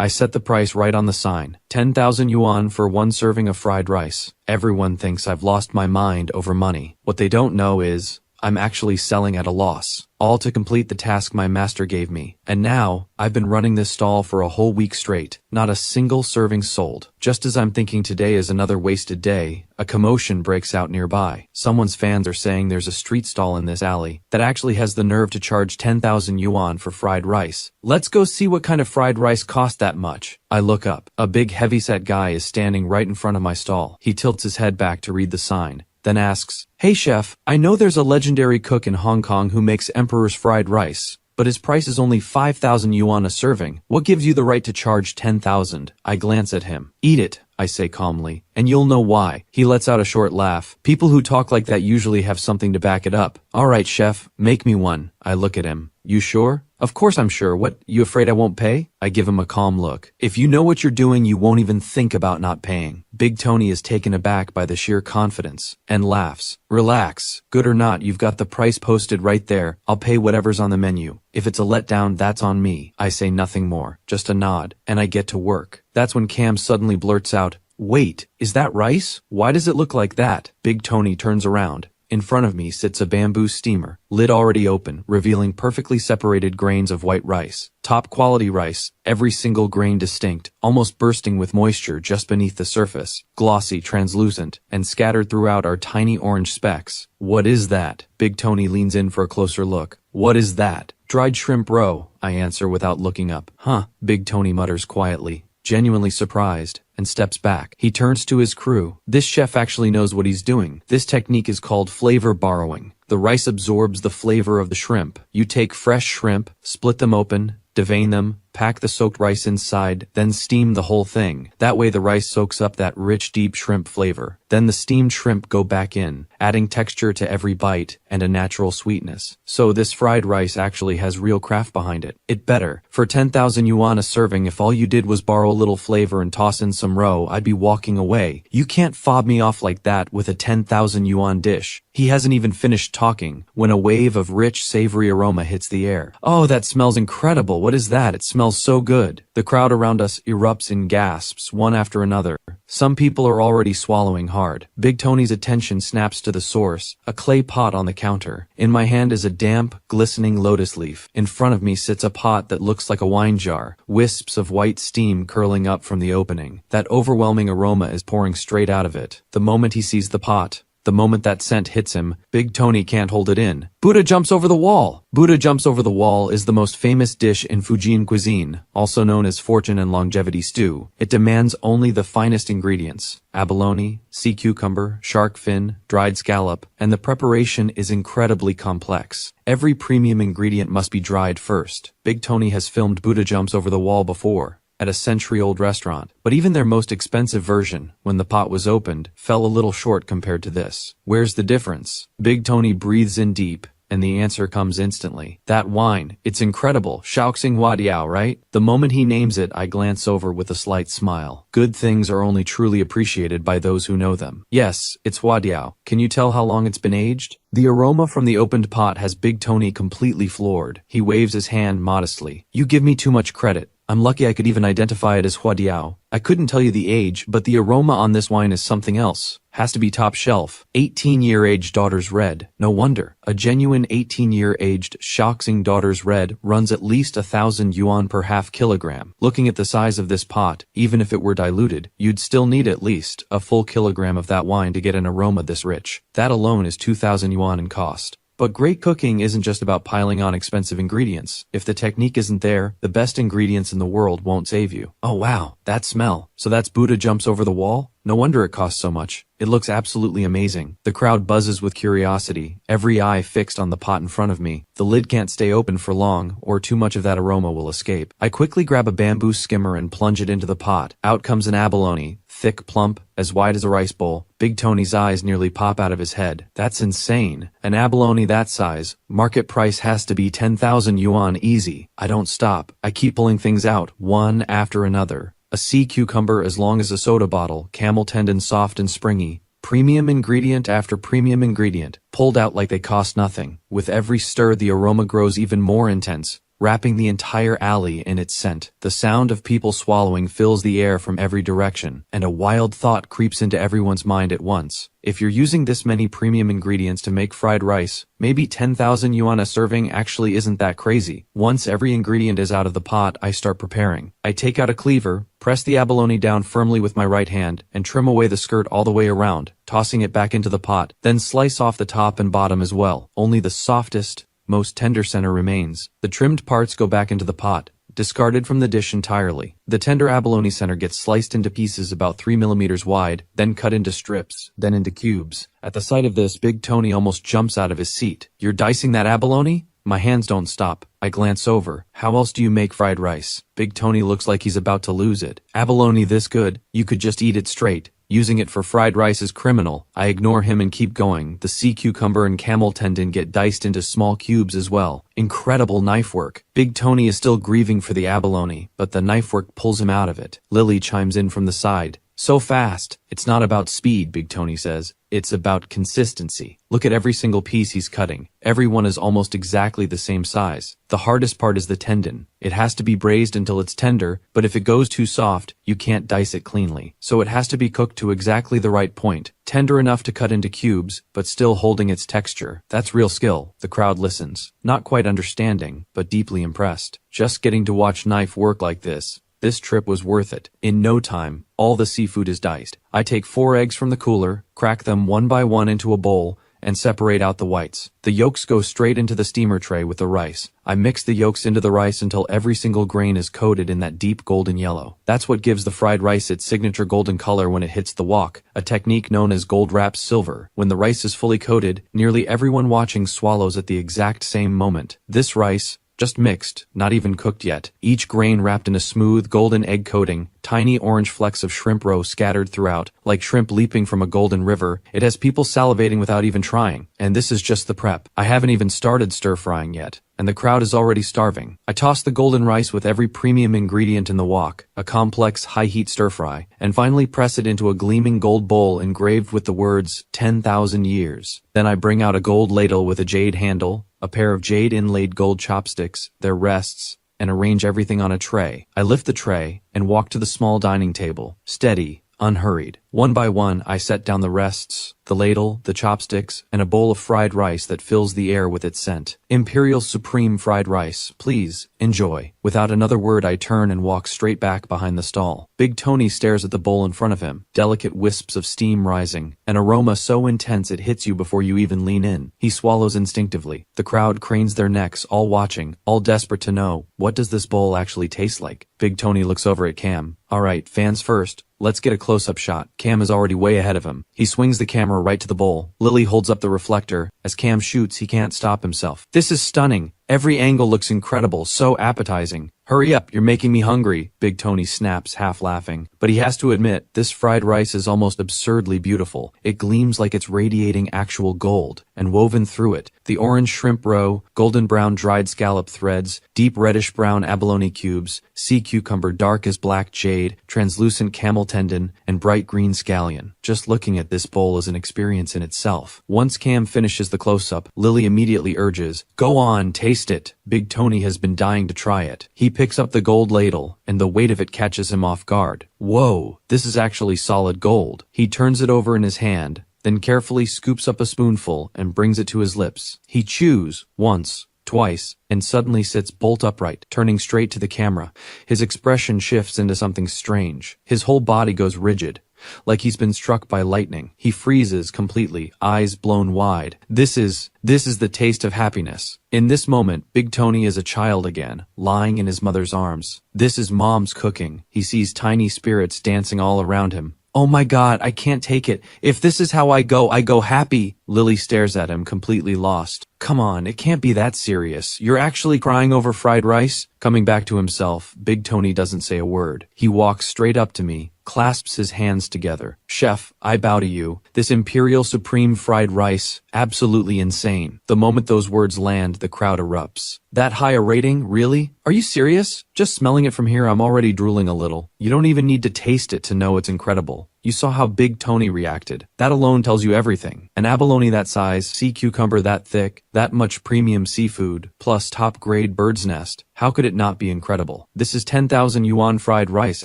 I set the price right on the sign. 10,000 yuan for one serving of fried rice. Everyone thinks I've lost my mind over money. What they don't know is, I'm actually selling at a loss, all to complete the task my master gave me. And now, I've been running this stall for a whole week straight. Not a single serving sold. Just as I'm thinking today is another wasted day, a commotion breaks out nearby. Someone's fans are saying there's a street stall in this alley that actually has the nerve to charge 10,000 yuan for fried rice. Let's go see what kind of fried rice cost that much. I look up. A big heavyset guy is standing right in front of my stall. He tilts his head back to read the sign, then asks, "Hey chef, I know there's a legendary cook in Hong Kong who makes Emperor's fried rice, but his price is only 5,000 yuan a serving. What gives you the right to charge 10,000? I glance at him. Eat it, I say calmly, and you'll know why. He lets out a short laugh. People who talk like that usually have something to back it up. Alright chef, make me one. I look at him. You sure? Of course I'm sure. What, you afraid I won't pay? I give him a calm look. If you know what you're doing, you won't even think about not paying. Big Tony is taken aback by the sheer confidence, and laughs. Relax. Good or not, you've got the price posted right there. I'll pay whatever's on the menu. If it's a letdown, that's on me. I say nothing more, just a nod, and I get to work. That's when Cam suddenly blurts out, "Wait, is that rice? Why does it look like that?" Big Tony turns around. In front of me sits a bamboo steamer, lid already open, revealing perfectly separated grains of white rice. Top quality rice, every single grain distinct, almost bursting with moisture just beneath the surface, glossy, translucent, and scattered throughout are tiny orange specks. What is that? Big Tony leans in for a closer look. What is that? Dried shrimp roe, I answer without looking up. Huh, Big Tony mutters quietly, genuinely surprised, and steps back. He turns to his crew. This chef actually knows what he's doing. This technique is called flavor borrowing. The rice absorbs the flavor of the shrimp. You take fresh shrimp, split them open, devein them, pack the soaked rice inside, then steam the whole thing. That way the rice soaks up that rich, deep shrimp flavor. Then the steamed shrimp go back in, adding texture to every bite and a natural sweetness. So this fried rice actually has real craft behind it. It better. For 10,000 yuan a serving, if all you did was borrow a little flavor and toss in some roe, I'd be walking away. You can't fob me off like that with a 10,000 yuan dish. He hasn't even finished talking when a wave of rich, savory aroma hits the air. Oh, that smells incredible. What is that? It smells so good. The crowd around us erupts in gasps, one after another. Some people are already swallowing hard. Big Tony's attention snaps to the source, a clay pot on the counter. In my hand is a damp, glistening lotus leaf. In front of me sits a pot that looks like a wine jar, wisps of white steam curling up from the opening. That overwhelming aroma is pouring straight out of it. The moment he sees the pot, the moment that scent hits him, Big Tony can't hold it in. Buddha jumps over the wall! Buddha jumps over the wall is the most famous dish in Fujian cuisine, also known as fortune and longevity stew. It demands only the finest ingredients: abalone, sea cucumber, shark fin, dried scallop, and the preparation is incredibly complex. Every premium ingredient must be dried first. Big Tony has filmed Buddha jumps over the wall before, at a century-old restaurant, but even their most expensive version, when the pot was opened, fell a little short compared to this. Where's the difference? Big Tony breathes in deep, and the answer comes instantly. That wine, it's incredible. Shaoxing Huadiao, right? The moment he names it, I glance over with a slight smile. Good things are only truly appreciated by those who know them. Yes, it's Huadiao. Can you tell how long it's been aged? The aroma from the opened pot has Big Tony completely floored. He waves his hand modestly. You give me too much credit. I'm lucky I could even identify it as Huadiao. I couldn't tell you the age, but the aroma on this wine is something else. Has to be top shelf. 18-year aged Daughter's Red. No wonder. A genuine 18-year aged Shaoxing Daughter's Red runs at least 1,000 yuan per half kilogram. Looking at the size of this pot, even if it were diluted, you'd still need at least a full kilogram of that wine to get an aroma this rich. That alone is 2,000 yuan in cost. But great cooking isn't just about piling on expensive ingredients. If the technique isn't there, the best ingredients in the world won't save you. Oh wow, that smell. So that's Buddha jumps over the wall? No wonder it costs so much. It looks absolutely amazing. The crowd buzzes with curiosity, every eye fixed on the pot in front of me. The lid can't stay open for long, or too much of that aroma will escape. I quickly grab a bamboo skimmer and plunge it into the pot. Out comes an abalone, thick, plump, as wide as a rice bowl. Big Tony's eyes nearly pop out of his head. That's insane. An abalone that size, market price has to be 10,000 yuan easy. I don't stop. I keep pulling things out, one after another. A sea cucumber as long as a soda bottle, camel tendon soft and springy. Premium ingredient after premium ingredient, pulled out like they cost nothing. With every stir the aroma grows even more intense, wrapping the entire alley in its scent. The sound of people swallowing fills the air from every direction, and a wild thought creeps into everyone's mind at once. If you're using this many premium ingredients to make fried rice, maybe 10,000 yuan a serving actually isn't that crazy. Once every ingredient is out of the pot, I start preparing. I take out a cleaver, press the abalone down firmly with my right hand, and trim away the skirt all the way around, tossing it back into the pot, then slice off the top and bottom as well. Only the softest, most tender center remains. The trimmed parts go back into the pot, discarded from the dish entirely. The tender abalone center gets sliced into pieces about 3 millimeters wide, then cut into strips, then into cubes. At the sight of this, Big Tony almost jumps out of his seat. "You're dicing that abalone?" My hands don't stop. I glance over. "How else do you make fried rice?" Big Tony looks like he's about to lose it. "Abalone this good? You could just eat it straight. Using it for fried rice is criminal." I ignore him and keep going. The sea cucumber and camel tendon get diced into small cubes as well. Incredible knife work. Big Tony is still grieving for the abalone, but the knife work pulls him out of it. Lily chimes in from the side. "So fast." "It's not about speed," Big Tony says. "It's about consistency. Look at every single piece he's cutting. Every one is almost exactly the same size. The hardest part is the tendon. It has to be braised until it's tender, but if it goes too soft, you can't dice it cleanly. So it has to be cooked to exactly the right point. Tender enough to cut into cubes, but still holding its texture. That's real skill." The crowd listens, not quite understanding, but deeply impressed. Just getting to watch knife work like this. This trip was worth it. In no time, all the seafood is diced. I take 4 eggs from the cooler, crack them one by one into a bowl, and separate out the whites. The yolks go straight into the steamer tray with the rice. I mix the yolks into the rice until every single grain is coated in that deep golden yellow. That's what gives the fried rice its signature golden color when it hits the wok, a technique known as gold wrapped silver. When the rice is fully coated, nearly everyone watching swallows at the exact same moment. This rice, just mixed, not even cooked yet. Each grain wrapped in a smooth, golden egg coating, tiny orange flecks of shrimp roe scattered throughout, like shrimp leaping from a golden river. It has people salivating without even trying. And this is just the prep. I haven't even started stir-frying yet, and the crowd is already starving. I toss the golden rice with every premium ingredient in the wok, a complex, high-heat stir-fry, and finally press it into a gleaming gold bowl engraved with the words 10,000 years. Then I bring out a gold ladle with a jade handle, a pair of jade-inlaid gold chopsticks, their rests, and arrange everything on a tray. I lift the tray and walk to the small dining table, steady, unhurried. One by one, I set down the rests, the ladle, the chopsticks, and a bowl of fried rice that fills the air with its scent. Imperial Supreme fried rice, please, enjoy. Without another word, I turn and walk straight back behind the stall. Big Tony stares at the bowl in front of him, delicate wisps of steam rising, an aroma so intense it hits you before you even lean in. He swallows instinctively. The crowd cranes their necks, all watching, all desperate to know, what does this bowl actually taste like? Big Tony looks over at Cam. "Alright, fans first. Let's get a close-up shot." Cam is already way ahead of him. He swings the camera right to the bowl. Lily holds up the reflector. As Cam shoots, he can't stop himself. "This is stunning. Every angle looks incredible, so appetizing." "Hurry up, you're making me hungry," Big Tony snaps, half laughing. But he has to admit, this fried rice is almost absurdly beautiful. It gleams like it's radiating actual gold, and woven through it, the orange shrimp roe, golden brown dried scallop threads, deep reddish brown abalone cubes, sea cucumber dark as black jade, translucent camel tendon, and bright green scallion. Just looking at this bowl is an experience in itself. Once Cam finishes the close-up, Lily immediately urges, "Go on, taste it." Big Tony has been dying to try it. He picks up the gold ladle, and the weight of it catches him off guard. Whoa, this is actually solid gold. He turns it over in his hand, then carefully scoops up a spoonful and brings it to his lips. He chews, once, twice, and suddenly sits bolt upright, turning straight to the camera. His expression shifts into something strange. His whole body goes rigid, like he's been struck by lightning. He freezes completely, eyes blown wide. This is the taste of happiness. In this moment, Big Tony is a child again, lying in his mother's arms. This is Mom's cooking. He sees tiny spirits dancing all around him. "Oh my God, I can't take it. If this is how I go happy." Lily stares at him, completely lost. "Come on, it can't be that serious. You're actually crying over fried rice?" Coming back to himself, Big Tony doesn't say a word. He walks straight up to me, clasps his hands together. "Chef, I bow to you. This Imperial Supreme fried rice, absolutely insane." The moment those words land, the crowd erupts. "That high a rating? Really? Are you serious? Just smelling it from here, I'm already drooling a little. You don't even need to taste it to know it's incredible." You saw how Big Tony reacted. That alone tells you everything. An abalone that size, sea cucumber that thick, that much premium seafood, plus top-grade bird's nest. How could it not be incredible? This is 10,000 yuan fried rice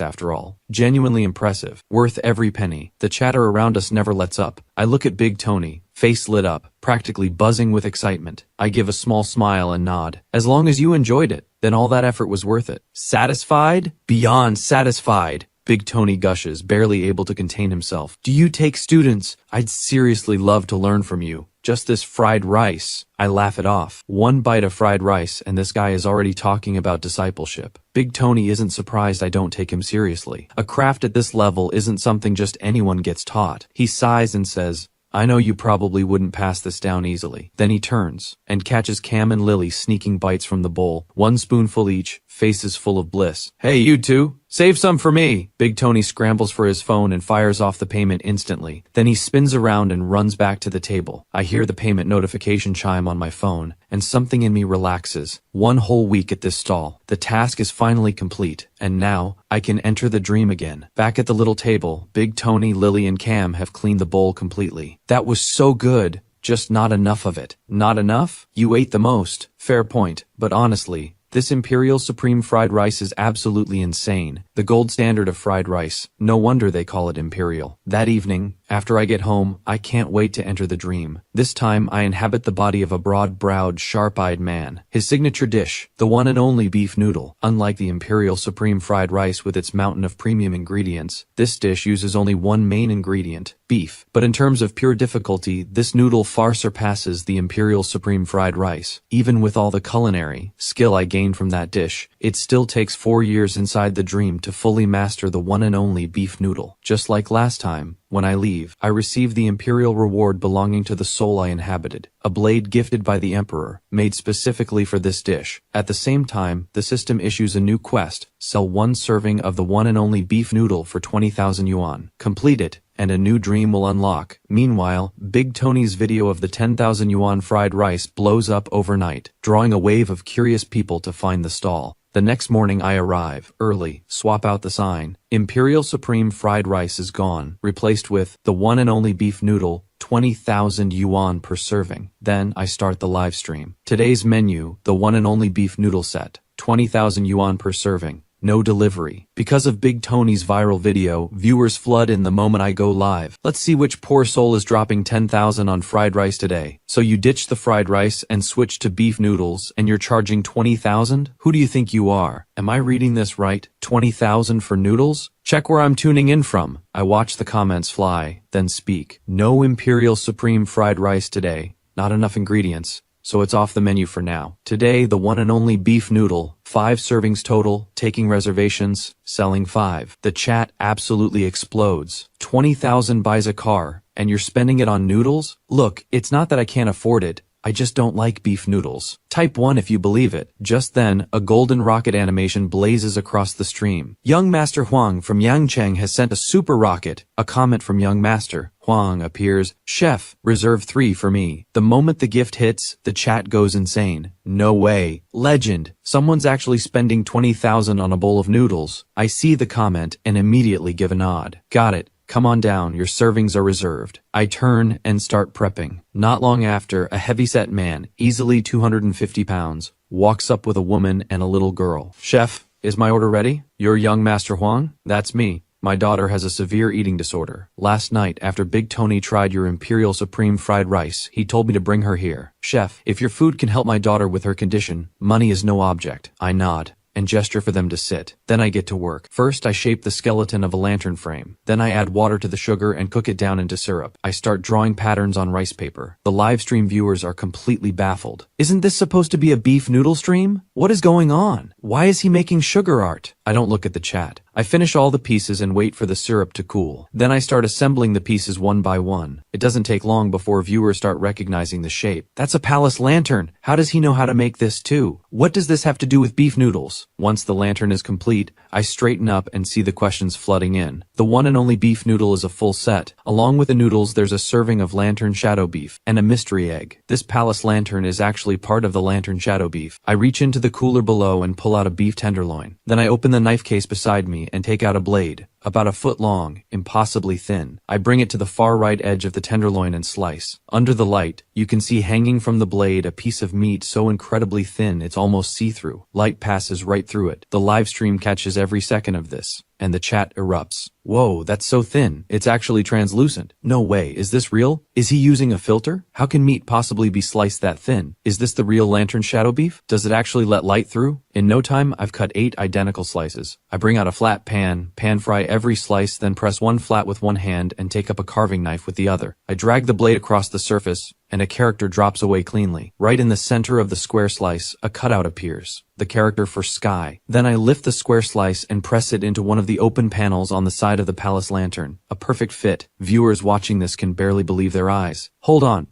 after all. Genuinely impressive. Worth every penny. The chatter around us never lets up. I look at Big Tony, face lit up, practically buzzing with excitement. I give a small smile and nod. As long as you enjoyed it, then all that effort was worth it. Satisfied? Beyond satisfied. Big Tony gushes, barely able to contain himself. Do you take students? I'd seriously love to learn from you. Just this fried rice. I laugh it off. One bite of fried rice and this guy is already talking about discipleship. Big Tony isn't surprised I don't take him seriously. A craft at this level isn't something just anyone gets taught. He sighs and says, I know you probably wouldn't pass this down easily. Then he turns and catches Cam and Lily sneaking bites from the bowl, one spoonful each, faces full of bliss. Hey, you two, save some for me. Big Tony scrambles for his phone and fires off the payment instantly. Then he spins around and runs back to the table. I hear the payment notification chime on my phone, and something in me relaxes. 1 whole week at this stall. The task is finally complete, and now I can enter the dream again. Back at the little table, Big Tony, Lily, and Cam have cleaned the bowl completely. That was so good. Just not enough of it. Not enough? You ate the most. Fair point. But honestly, this Imperial Supreme fried rice is absolutely insane. The gold standard of fried rice. No wonder they call it Imperial. That evening, after I get home, I can't wait to enter the dream. This time, I inhabit the body of a broad-browed, sharp-eyed man. His signature dish, the one and only beef noodle. Unlike the Imperial Supreme fried rice with its mountain of premium ingredients, this dish uses only one main ingredient, beef. But in terms of pure difficulty, this noodle far surpasses the Imperial Supreme fried rice. Even with all the culinary skill I gained from that dish, it still takes 4 years inside the dream to fully master the one and only beef noodle. Just like last time, when I leave, I receive the imperial reward belonging to the soul I inhabited, a blade gifted by the emperor, made specifically for this dish. At the same time, the system issues a new quest, sell 1 serving of the one and only beef noodle for 20,000 yuan. Complete it, and a new dream will unlock. Meanwhile, Big Tony's video of the 10,000 yuan fried rice blows up overnight, drawing a wave of curious people to find the stall. The next morning I arrive, early, swap out the sign. Imperial Supreme fried rice is gone, replaced with the one and only beef noodle, 20,000 yuan per serving. Then I start the live stream. Today's menu, the one and only beef noodle set, 20,000 yuan per serving. No delivery. Because of Big Tony's viral video, viewers flood in the moment I go live. Let's see which poor soul is dropping 10,000 on fried rice today. So you ditch the fried rice and switch to beef noodles and you're charging 20,000? Who do you think you are? Am I reading this right? 20,000 for noodles? Check where I'm tuning in from. I watch the comments fly, then speak. No Imperial Supreme fried rice today. Not enough ingredients. So it's off the menu for now. Today, the one and only beef noodle, 5 servings total, taking reservations, selling 5. The chat absolutely explodes. 20,000 buys a car, and you're spending it on noodles? Look, it's not that I can't afford it. I just don't like beef noodles. Type 1 if you believe it. Just then, a golden rocket animation blazes across the stream. Young Master Huang from Yangcheng has sent a super rocket. A comment from Young Master Huang appears. Chef, reserve 3 for me. The moment the gift hits, the chat goes insane. No way. Legend. Someone's actually spending 20,000 on a bowl of noodles. I see the comment and immediately give a nod. Got it. Come on down, your servings are reserved. I turn and start prepping. Not long after, a heavyset man, easily 250 pounds, walks up with a woman and a little girl. Chef, is my order ready? You're young Master Huang? That's me. My daughter has a severe eating disorder. Last night, after Big Tony tried your Imperial Supreme fried rice, he told me to bring her here. Chef, if your food can help my daughter with her condition, money is no object. I nod and gesture for them to sit. Then I get to work. First, I shape the skeleton of a lantern frame. Then I add water to the sugar and cook it down into syrup. I start drawing patterns on rice paper. The live stream viewers are completely baffled. Isn't this supposed to be a beef noodle stream? What is going on? Why is he making sugar art? I don't look at the chat. I finish all the pieces and wait for the syrup to cool. Then I start assembling the pieces one by one. It doesn't take long before viewers start recognizing the shape. That's a palace lantern. How does he know how to make this too? What does this have to do with beef noodles? Once the lantern is complete, I straighten up and see the questions flooding in. The one and only beef noodle is a full set. Along with the noodles, there's a serving of lantern shadow beef and a mystery egg. This palace lantern is actually part of the lantern shadow beef. I reach into the cooler below and pull out a beef tenderloin. Then I open the knife case beside me and take out a blade. about a foot long, impossibly thin. I bring it to the far right edge of the tenderloin and slice. Under the light, you can see hanging from the blade a piece of meat so incredibly thin it's almost see-through. Light passes right through it. The live stream catches every second of this, and the chat erupts. Whoa, that's so thin. It's actually translucent. No way, is this real? Is he using a filter? How can meat possibly be sliced that thin? Is this the real lantern shadow beef? Does it actually let light through? In no time, I've cut 8 identical slices. I bring out a flat pan fry every slice, then press one flat with one hand and take up a carving knife with the other. I drag the blade across the surface, and a character drops away cleanly. Right in the center of the square slice, a cutout appears. The character for Sky. Then I lift the square slice and press it into one of the open panels on the side of the palace lantern. A perfect fit. Viewers watching this can barely believe their eyes. Hold on.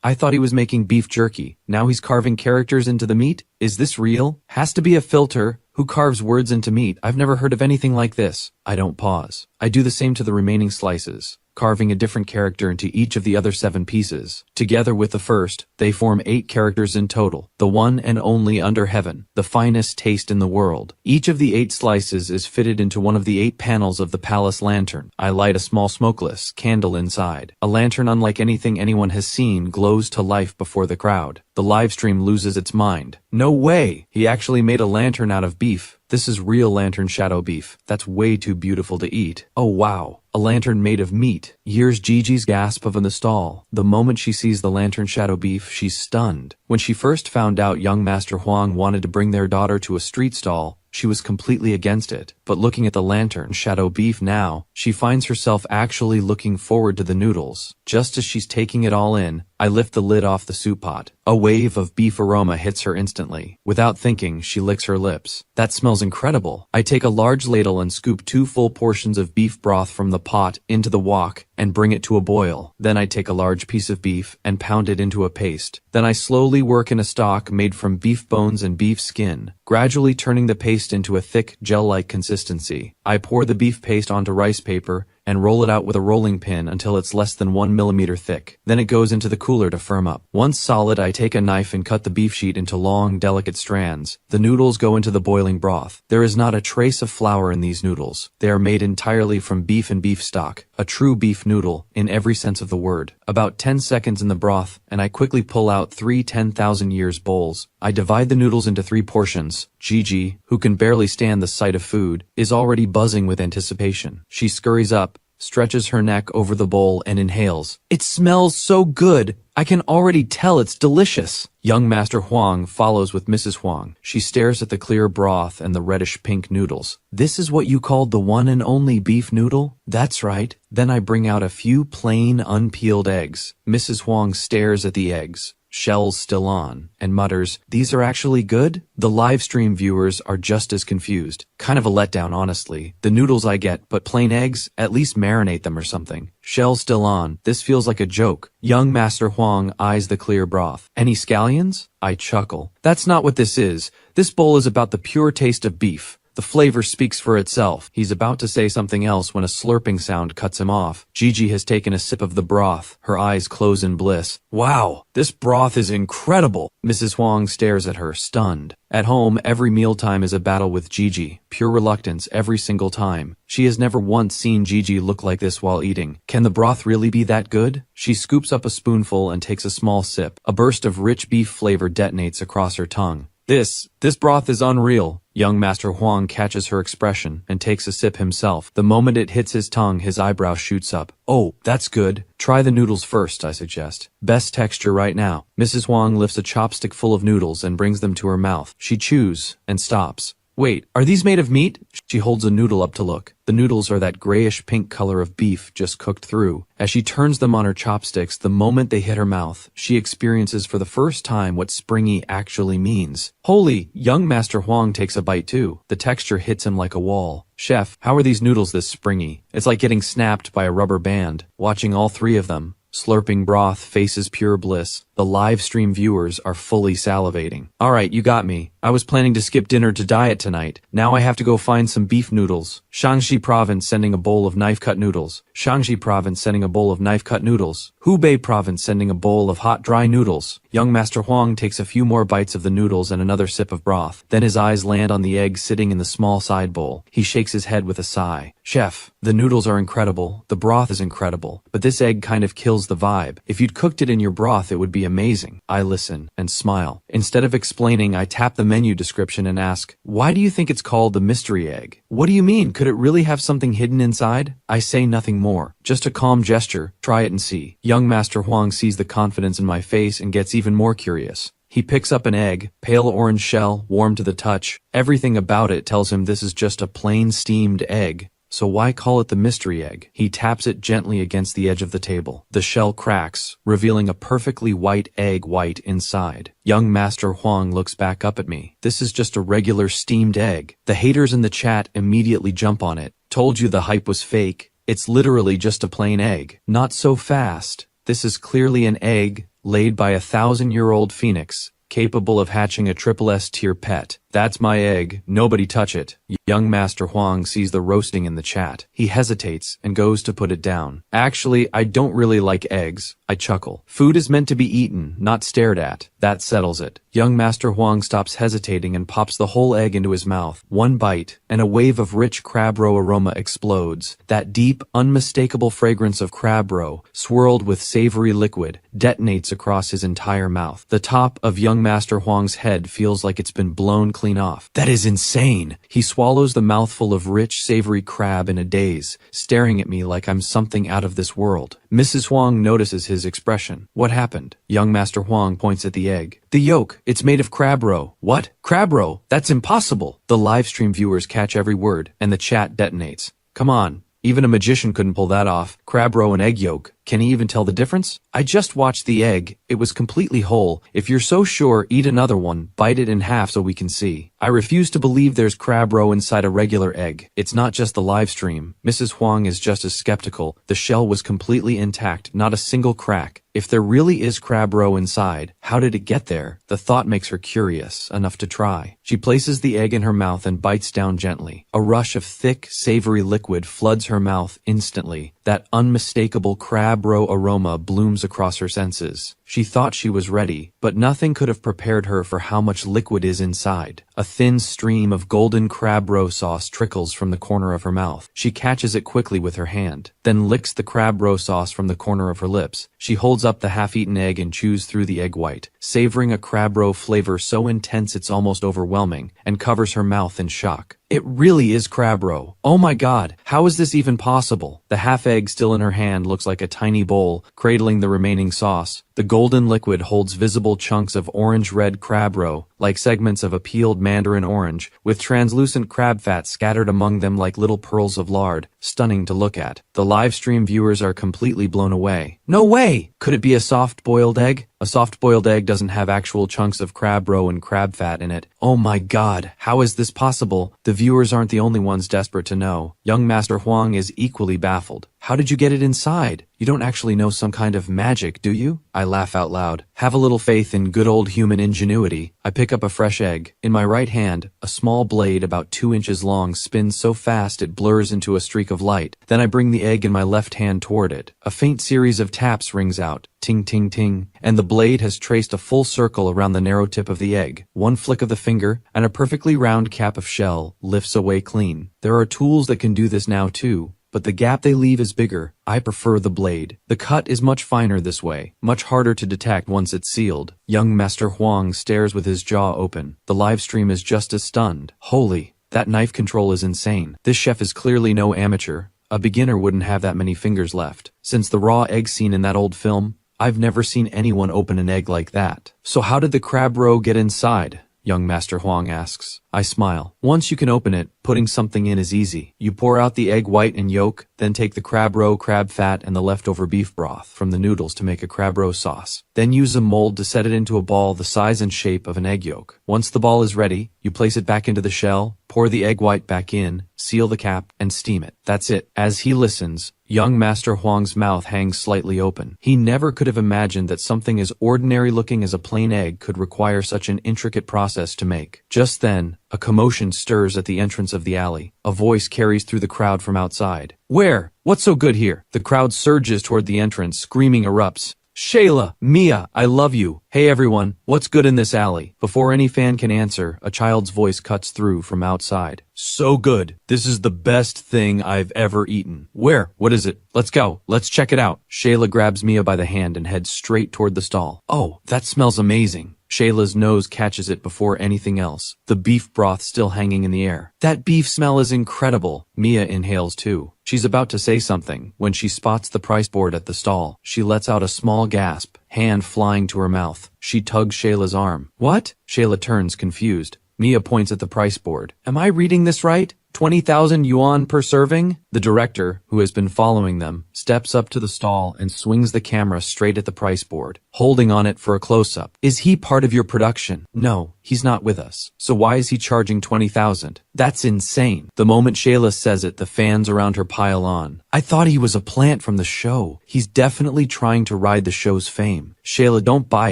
I thought he was making beef jerky. Now he's carving characters into the meat? Is this real? Has to be a filter. Who carves words into meat? I've never heard of anything like this. I don't pause. I do the same to the remaining slices, carving a different character into each of the other 7 pieces. Together with the first, they form 8 characters in total, the one and only under heaven, the finest taste in the world. Each of the 8 slices is fitted into one of the 8 panels of the palace lantern. I light a small smokeless candle inside. A lantern unlike anything anyone has seen glows to life before the crowd. The live stream loses its mind. No way! He actually made a lantern out of beef. This is real lantern shadow beef. That's way too beautiful to eat. Oh wow, a lantern made of meat. Here's Gigi's gasp of in the stall. The moment she sees the lantern shadow beef, she's stunned. When she first found out young Master Huang wanted to bring their daughter to a street stall, she was completely against it. But looking at the lantern shadow beef now, she finds herself actually looking forward to the noodles. Just as she's taking it all in, I lift the lid off the soup pot. A wave of beef aroma hits her instantly. Without thinking, she licks her lips. That smells incredible. I take a large ladle and scoop 2 full portions of beef broth from the pot into the wok and bring it to a boil. Then I take a large piece of beef and pound it into a paste. Then I slowly work in a stock made from beef bones and beef skin, gradually turning the paste into a thick, gel-like consistency. I pour the beef paste onto rice paper and roll it out with a rolling pin until it's less than 1 millimeter thick. Then it goes into the cooler to firm up. Once solid, I take a knife and cut the beef sheet into long, delicate strands. The noodles go into the boiling broth. There is not a trace of flour in these noodles. They are made entirely from beef and beef stock. A true beef noodle, in every sense of the word. About 10 seconds in the broth, and I quickly pull out 3 10,000 years bowls. I divide the noodles into 3 portions. Gigi, who can barely stand the sight of food, is already buzzing with anticipation. She scurries up, stretches her neck over the bowl and inhales. It smells so good! I can already tell it's delicious! Young Master Huang follows with Mrs. Huang. She stares at the clear broth and the reddish-pink noodles. This is what you called the one and only beef noodle? That's right. Then I bring out a few plain, unpeeled eggs. Mrs. Huang stares at the eggs, shells still on, and mutters, "These are actually good?" The live stream viewers are just as confused. Kind of a letdown, honestly. The noodles I get, but plain eggs? At least marinate them or something. Shells still on. This feels like a joke. Young Master Huang eyes the clear broth. Any scallions? I chuckle. That's not what this is. This bowl is about the pure taste of beef. The flavor speaks for itself. He's about to say something else when a slurping sound cuts him off. Gigi has taken a sip of the broth. Her eyes close in bliss. Wow, this broth is incredible. Mrs. Huang stares at her, stunned. At home, every mealtime is a battle with Gigi. Pure reluctance every single time. She has never once seen Gigi look like this while eating. Can the broth really be that good? She scoops up a spoonful and takes a small sip. A burst of rich beef flavor detonates across her tongue. This broth is unreal. Young Master Huang catches her expression and takes a sip himself. The moment it hits his tongue, his eyebrow shoots up. Oh, that's good. Try the noodles first, I suggest. Best texture right now. Mrs. Huang lifts a chopstick full of noodles and brings them to her mouth. She chews and stops. Wait, are these made of meat? She holds a noodle up to look. The noodles are that grayish-pink color of beef just cooked through. As she turns them on her chopsticks, the moment they hit her mouth, she experiences for the first time what springy actually means. Holy! Young Master Huang takes a bite too. The texture hits him like a wall. Chef, how are these noodles this springy? It's like getting snapped by a rubber band. Watching all 3 of them, slurping broth, faces pure bliss. The The live stream viewers are fully salivating. Alright, you got me. I was planning to skip dinner to diet tonight. Now I have to go find some beef noodles. Shaanxi Province sending a bowl of knife-cut noodles. Shaanxi Province sending a bowl of knife-cut noodles. Hubei Province sending a bowl of hot dry noodles. Young Master Huang takes a few more bites of the noodles and another sip of broth. Then his eyes land on the egg sitting in the small side bowl. He shakes his head with a sigh. Chef, the noodles are incredible. The broth is incredible. But this egg kind of kills the vibe. If you'd cooked it in your broth, it would be amazing. I listen and smile. Instead of explaining, I tap the menu description and ask, why do you think it's called the mystery egg? What do you mean? Could it really have something hidden inside? I say nothing more. Just a calm gesture. Try it and see. Young Master Huang sees the confidence in my face and gets even more curious. He picks up an egg, pale orange shell, warm to the touch. Everything about it tells him this is just a plain steamed egg. So why call it the mystery egg? He taps it gently against the edge of the table. The shell cracks, revealing a perfectly white egg white inside. Young Master Huang looks back up at me. This is just a regular steamed egg. The haters in the chat immediately jump on it. Told you the hype was fake. It's literally just a plain egg. Not so fast. This is clearly an egg laid by a 1,000-year-old phoenix, capable of hatching a triple S tier pet. That's my egg. Nobody touch it. Young Master Huang sees the roasting in the chat. He hesitates and goes to put it down. Actually, I don't really like eggs. I chuckle. Food is meant to be eaten, not stared at. That settles it. Young Master Huang stops hesitating and pops the whole egg into his mouth. One bite, and a wave of rich crab roe aroma explodes. That deep, unmistakable fragrance of crab roe, swirled with savory liquid, detonates across his entire mouth. The top of Young Master Huang's head feels like it's been blown clean off. That is insane! He swallows the mouthful of rich, savory crab in a daze, staring at me like I'm something out of this world. Mrs. Huang notices his expression. What happened? Young Master Huang points at the egg. The yolk. It's made of crab roe. What? Crab roe? That's impossible! The livestream viewers catch every word, and the chat detonates. Come on. Even a magician couldn't pull that off. Crab roe and egg yolk. Can he even tell the difference? I just watched the egg. It was completely whole. If you're so sure, eat another one. Bite it in half so we can see. I refuse to believe there's crab roe inside a regular egg. It's not just the live stream. Mrs. Huang is just as skeptical. The shell was completely intact, not a single crack. If there really is crab roe inside, how did it get there? The thought makes her curious, enough to try. She places the egg in her mouth and bites down gently. A rush of thick, savory liquid floods her mouth instantly. That unmistakable crab roe aroma blooms across her senses. She thought she was ready, but nothing could have prepared her for how much liquid is inside. A thin stream of golden crab roe sauce trickles from the corner of her mouth. She catches it quickly with her hand, then licks the crab roe sauce from the corner of her lips. She holds up the half-eaten egg and chews through the egg white, savoring a crab roe flavor so intense it's almost overwhelming, and covers her mouth in shock. It really is crab roe. Oh my god, how is this even possible? The half egg still in her hand looks like a tiny bowl, cradling the remaining sauce. The golden liquid holds visible chunks of orange-red crab roe, like segments of a peeled mandarin orange, with translucent crab fat scattered among them like little pearls of lard. Stunning to look at. The live stream viewers are completely blown away. No way! Could it be a soft-boiled egg? A soft-boiled egg doesn't have actual chunks of crab roe and crab fat in it. Oh my god, how is this possible? The viewers aren't the only ones desperate to know. Young Master Huang is equally baffled. How did you get it inside? You don't actually know some kind of magic, do you? I laugh out loud. Have a little faith in good old human ingenuity. I pick up a fresh egg. In my right hand, a small blade about 2 inches long spins so fast it blurs into a streak of light. Then I bring the egg in my left hand toward it. A faint series of taps rings out. Ting, ting, ting. And the blade has traced a full circle around the narrow tip of the egg. One flick of the finger, and a perfectly round cap of shell lifts away clean. There are tools that can do this now too, but the gap they leave is bigger. I prefer the blade. The cut is much finer this way, much harder to detect once it's sealed. Young Master Huang stares with his jaw open. The live stream is just as stunned. Holy, that knife control is insane. This chef is clearly no amateur. A beginner wouldn't have that many fingers left. Since the raw egg scene in that old film, I've never seen anyone open an egg like that. So how did the crab roe get inside? Young Master Huang asks. I smile. Once you can open it, putting something in is easy. You pour out the egg white and yolk, then take the crab roe, crab fat, and the leftover beef broth from the noodles to make a crab roe sauce. Then use a mold to set it into a ball the size and shape of an egg yolk. Once the ball is ready, you place it back into the shell, Pour the egg white back in, seal the cap, and steam it. That's it. As he listens, young Master Huang's mouth hangs slightly open. He never could have imagined that something as ordinary looking as a plain egg could require such an intricate process to make. Just then, a commotion stirs at the entrance of the alley. A voice carries through the crowd from outside. Where? What's so good here? The crowd surges toward the entrance, screaming erupts. Shayla, Mia, I love you. Hey everyone, what's good in this alley? Before any fan can answer, a child's voice cuts through from outside. So good. This is the best thing I've ever eaten. Where? What is it? Let's go. Let's check it out. Shayla grabs Mia by the hand and heads straight toward the stall. Oh, that smells amazing. Shayla's nose catches it before anything else, the beef broth still hanging in the air. That beef smell is incredible. Mia inhales too. She's about to say something when she spots the price board at the stall. She lets out a small gasp, hand flying to her mouth. She tugs Shayla's arm. What? Shayla turns confused. Mia points at the price board. Am I reading this right? 20,000 yuan per serving? The director, who has been following them, steps up to the stall and swings the camera straight at the price board, holding on it for a close-up. Is he part of your production? No, he's not with us. So why is he charging 20,000? That's insane. The moment Shayla says it, the fans around her pile on. I thought he was a plant from the show. He's definitely trying to ride the show's fame. Shayla, don't buy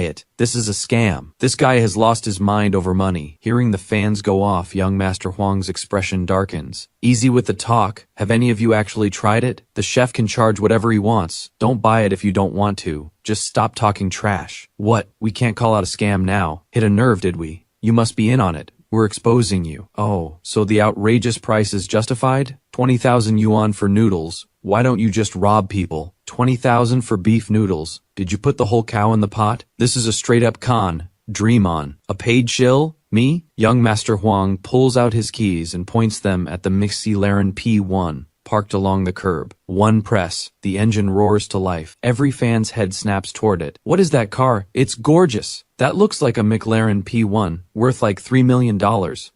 it. This is a scam. This guy has lost his mind over money. Hearing the fans go off, young Master Huang's expression darkens. Easy with the talk. Have any of you actually tried it? The chef can charge whatever he wants. Don't buy it if you don't want to. Just stop talking trash. What? We can't call out a scam now. Hit a nerve, did we? You must be in on it. We're exposing you. Oh, so the outrageous price is justified? 20,000 yuan for noodles. Why don't you just rob people? 20,000 for beef noodles. Did you put the whole cow in the pot? This is a straight-up con. Dream on. A paid shill? Me? Young Master Huang pulls out his keys and points them at the McLaren P1. Parked along the curb. One press. The engine roars to life. Every fan's head snaps toward it. What is that car? It's gorgeous. That looks like a McLaren P1, worth like $3 million.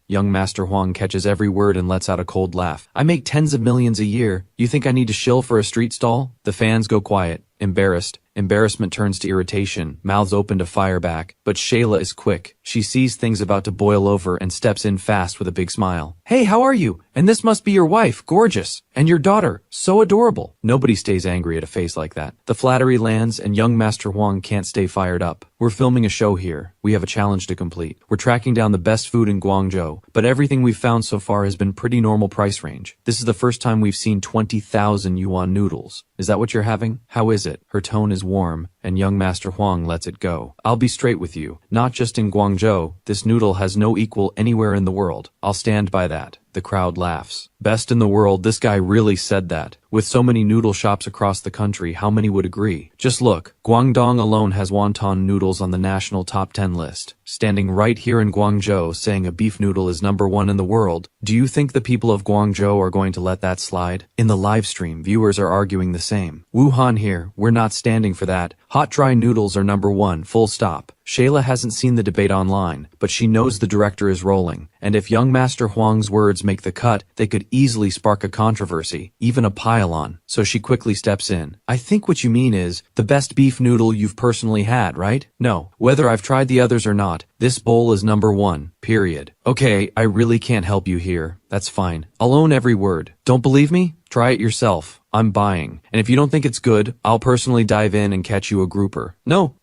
Young Master Huang catches every word and lets out a cold laugh. I make tens of millions a year. You think I need to shill for a street stall? The fans go quiet, embarrassed. Embarrassment turns to irritation, mouths open to fire back. But Shayla is quick. She sees things about to boil over and steps in fast with a big smile. Hey, how are you? And this must be your wife, gorgeous. And your daughter, so adorable. Nobody stays angry at a face like that. The flattery lands and young Master Huang can't stay fired up. We're filming a show here. We have a challenge to complete. We're tracking down the best food in Guangzhou, but everything we've found so far has been pretty normal price range. This is the first time we've seen 20,000 yuan noodles. Is that what you're having? How is it? Her tone is warm, and young Master Huang lets it go. I'll be straight with you. Not just in Guangzhou, this noodle has no equal anywhere in the world. I'll stand by that. The crowd laughs. Best in the world, this guy really said that. With so many noodle shops across the country, how many would agree? Just look, Guangdong alone has wonton noodles on the national top 10 list. Standing right here in Guangzhou saying a beef noodle is #1 in the world. Do you think the people of Guangzhou are going to let that slide? In the live stream, viewers are arguing the same. Wuhan here, we're not standing for that. Hot dry noodles are #1, full stop. Shayla hasn't seen the debate online, but she knows the director is rolling. And if young Master Huang's words make the cut, they could easily spark a controversy, even a pile-on. So she quickly steps in. I think what you mean is, the best beef noodle you've personally had, right? No, whether I've tried the others or not, this bowl is #1, period. Okay, I really can't help you here. That's fine. I'll own every word. Don't believe me? Try it yourself. I'm buying. And if you don't think it's good, I'll personally dive in and catch you a grouper. No,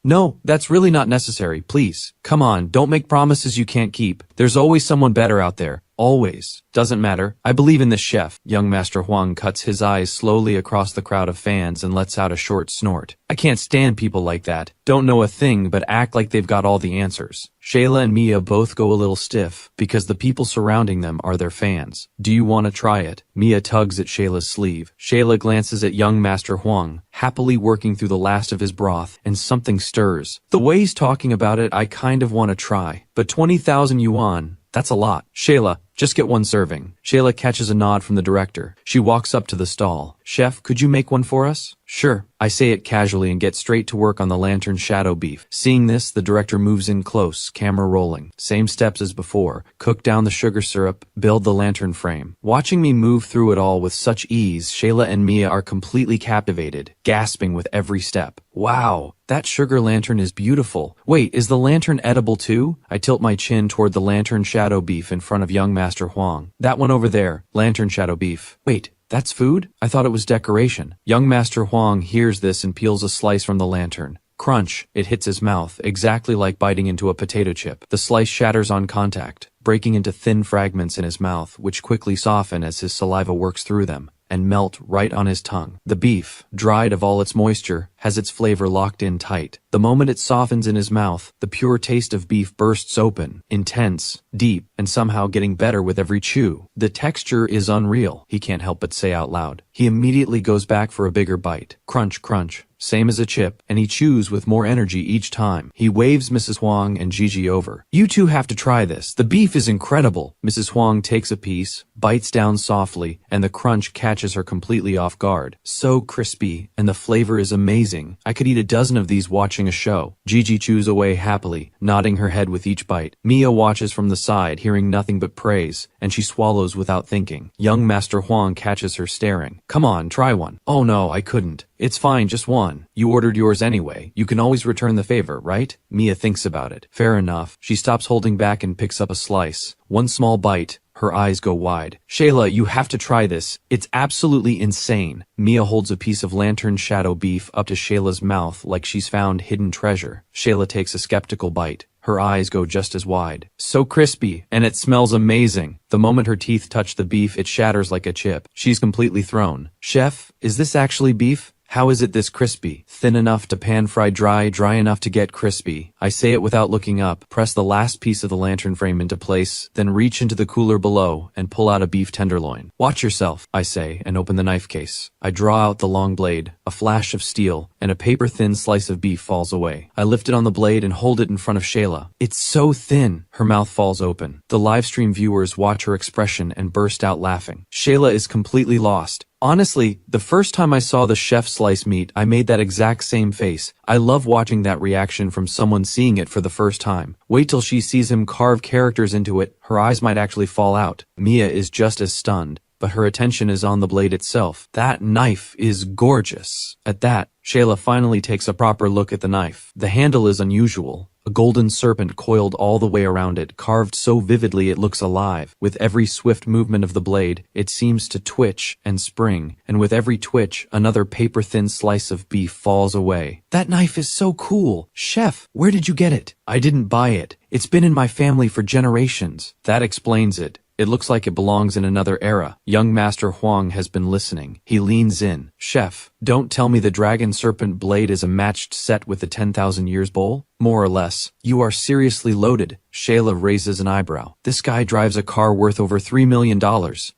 that's really not necessary, please. Come on, don't make promises you can't keep. There's always someone better out there. Always. Doesn't matter. I believe in this chef. Young Master Huang cuts his eyes slowly across the crowd of fans and lets out a short snort. I can't stand people like that. Don't know a thing but act like they've got all the answers. Shayla and Mia both go a little stiff because the people surrounding them are their fans. Do you want to try it? Mia tugs at Shayla's sleeve. Shayla glances at young Master Huang, happily working through the last of his broth, and something stirs. The way he's talking about it, I kind of want to try. But 20,000 yuan, that's a lot. Shayla, just get one serving. Shayla catches a nod from the director. She walks up to the stall. Chef, could you make one for us? Sure. I say it casually and get straight to work on the lantern shadow beef. Seeing this, the director moves in close, camera rolling. Same steps as before. Cook down the sugar syrup, build the lantern frame. Watching me move through it all with such ease, Shayla and Mia are completely captivated, gasping with every step. Wow, that sugar lantern is beautiful. Wait, is the lantern edible too? I tilt my chin toward the lantern shadow beef in front of young Master Huang. That one over there, lantern shadow beef. Wait, that's food? I thought it was decoration. Young Master Huang hears this and peels a slice from the lantern. Crunch, it hits his mouth, exactly like biting into a potato chip. The slice shatters on contact, breaking into thin fragments in his mouth, which quickly soften as his saliva works through them, and melt right on his tongue. The beef, dried of all its moisture, has its flavor locked in tight. The moment it softens in his mouth, the pure taste of beef bursts open, intense, deep, and somehow getting better with every chew. The texture is unreal, he can't help but say out loud. He immediately goes back for a bigger bite. Crunch, crunch. Same as a chip, and he chews with more energy each time. He waves Mrs. Huang and Gigi over. You two have to try this. The beef is incredible. Mrs. Huang takes a piece, bites down softly, and the crunch catches her completely off guard. So crispy, and the flavor is amazing. I could eat a dozen of these watching a show. Gigi chews away happily, nodding her head with each bite. Mia watches from the side, hearing nothing but praise, and she swallows without thinking. Young Master Huang catches her staring. Come on, try one. Oh no, I couldn't. It's fine, just one. You ordered yours anyway. You can always return the favor, right? Mia thinks about it. Fair enough. She stops holding back and picks up a slice. One small bite. Her eyes go wide. Shayla, you have to try this. It's absolutely insane. Mia holds a piece of lantern shadow beef up to Shayla's mouth like she's found hidden treasure. Shayla takes a skeptical bite. Her eyes go just as wide. So crispy, and it smells amazing. The moment her teeth touch the beef, it shatters like a chip. She's completely thrown. Chef, is this actually beef? How is it this crispy? Thin enough to pan fry dry, dry enough to get crispy. I say it without looking up, press the last piece of the lantern frame into place, then reach into the cooler below and pull out a beef tenderloin. Watch yourself, I say, and open the knife case. I draw out the long blade, a flash of steel, and a paper-thin slice of beef falls away. I lift it on the blade and hold it in front of Shayla. It's so thin. Her mouth falls open. The livestream viewers watch her expression and burst out laughing. Shayla is completely lost. Honestly, the first time I saw the chef slice meat, I made that exact same face. I love watching that reaction from someone seeing it for the first time. Wait till she sees him carve characters into it, her eyes might actually fall out. Mia is just as stunned, but her attention is on the blade itself. That knife is gorgeous. At that, Shayla finally takes a proper look at the knife. The handle is unusual. A golden serpent coiled all the way around it, carved so vividly it looks alive. With every swift movement of the blade, it seems to twitch and spring, and with every twitch, another paper-thin slice of beef falls away. That knife is so cool! Chef, where did you get it? I didn't buy it. It's been in my family for generations. That explains it. It looks like it belongs in another era. Young Master Huang has been listening. He leans in. Chef, don't tell me the dragon serpent blade is a matched set with the 10,000 years bowl? More or less. You are seriously loaded. Shayla raises an eyebrow. This guy drives a car worth over $3 million,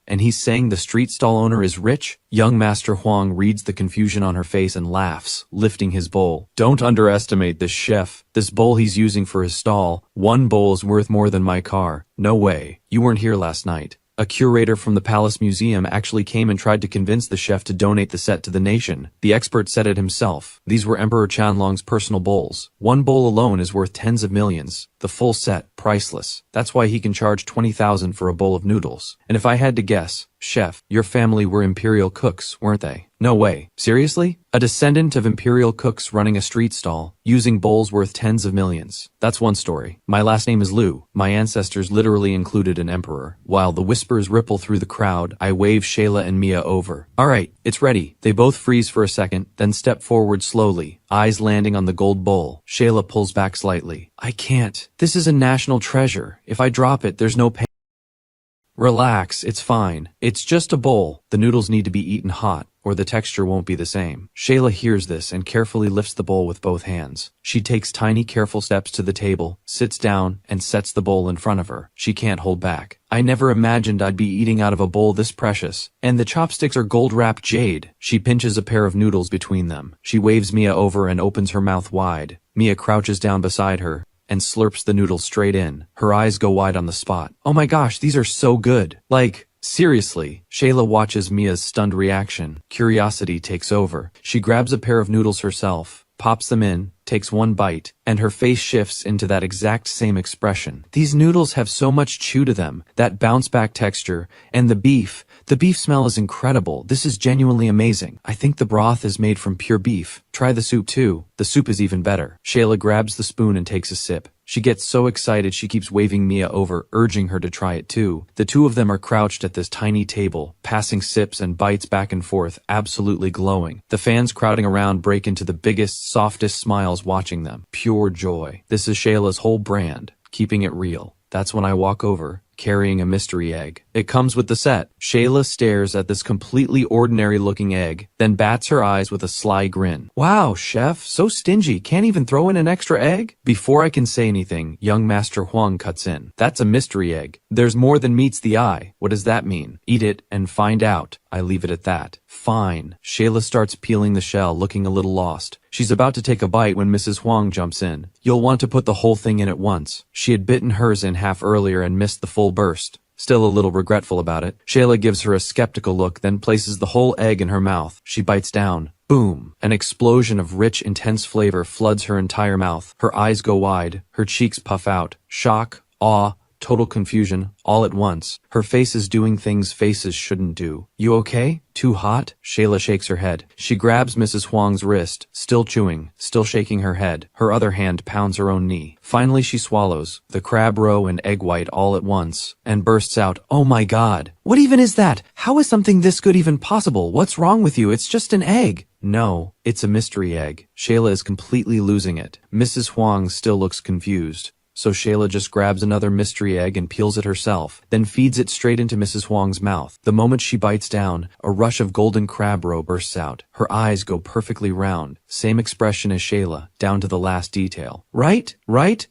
and he's saying the street stall owner is rich? Young Master Huang reads the confusion on her face and laughs, lifting his bowl. Don't underestimate this chef. This bowl he's using for his stall, one bowl is worth more than my car. No way. You weren't here last night. A curator from the Palace Museum actually came and tried to convince the chef to donate the set to the nation. The expert said it himself. These were Emperor Qianlong's personal bowls. One bowl alone is worth tens of millions. The full set, priceless. That's why he can charge $20,000 for a bowl of noodles. And if I had to guess, chef, your family were imperial cooks, weren't they? No way. Seriously? A descendant of imperial cooks running a street stall, using bowls worth tens of millions. That's one story. My last name is Liu. My ancestors literally included an emperor. While the whispers ripple through the crowd, I wave Shayla and Mia over. Alright, it's ready. They both freeze for a second, then step forward slowly, eyes landing on the gold bowl. Shayla pulls back slightly. I can't. This is a national treasure. If I drop it, there's no pay. Relax, it's fine. It's just a bowl. The noodles need to be eaten hot, or the texture won't be the same. Shayla hears this and carefully lifts the bowl with both hands. She takes tiny, careful steps to the table, sits down, and sets the bowl in front of her. She can't hold back. I never imagined I'd be eating out of a bowl this precious. And the chopsticks are gold-wrapped jade. She pinches a pair of noodles between them. She waves Mia over and opens her mouth wide. Mia crouches down beside her and slurps the noodles straight in. Her eyes go wide on the spot. Oh my gosh, these are so good. Like, seriously. Shayla watches Mia's stunned reaction. Curiosity takes over. She grabs a pair of noodles herself, pops them in, takes one bite, and her face shifts into that exact same expression. These noodles have so much chew to them, that bounce-back texture, and the beef smell is incredible. This is genuinely amazing. I think the broth is made from pure beef. Try the soup too. The soup is even better. Shayla grabs the spoon and takes a sip. She gets so excited she keeps waving Mia over, urging her to try it too. The two of them are crouched at this tiny table, passing sips and bites back and forth, absolutely glowing. The fans crowding around break into the biggest, softest smiles watching them. Pure joy. This is Shayla's whole brand, keeping it real. That's when I walk over, carrying a mystery egg. It comes with the set. Shayla stares at this completely ordinary-looking egg, then bats her eyes with a sly grin. Wow, chef, so stingy, can't even throw in an extra egg? Before I can say anything, young Master Huang cuts in. That's a mystery egg. There's more than meets the eye. What does that mean? Eat it and find out. I leave it at that. Fine. Shayla starts peeling the shell, looking a little lost. She's about to take a bite when Mrs. Huang jumps in. You'll want to put the whole thing in at once. She had bitten hers in half earlier and missed the full burst. Still a little regretful about it, Shayla gives her a skeptical look, then places the whole egg in her mouth. She bites down. Boom! An explosion of rich, intense flavor floods her entire mouth. Her eyes go wide. Her cheeks puff out. Shock, awe, total confusion, all at once. Her face is doing things faces shouldn't do. You okay? Too hot? Shayla shakes her head. She grabs Mrs. Huang's wrist, still chewing, still shaking her head. Her other hand pounds her own knee. Finally she swallows, the crab roe and egg white all at once, and bursts out, "Oh my god! What even is that? How is something this good even possible? What's wrong with you? It's just an egg!" No, it's a mystery egg. Shayla is completely losing it. Mrs. Huang still looks confused. So Shayla just grabs another mystery egg and peels it herself, then feeds it straight into Mrs. Huang's mouth. The moment she bites down, a rush of golden crab roe bursts out. Her eyes go perfectly round, same expression as Shayla, down to the last detail. Right?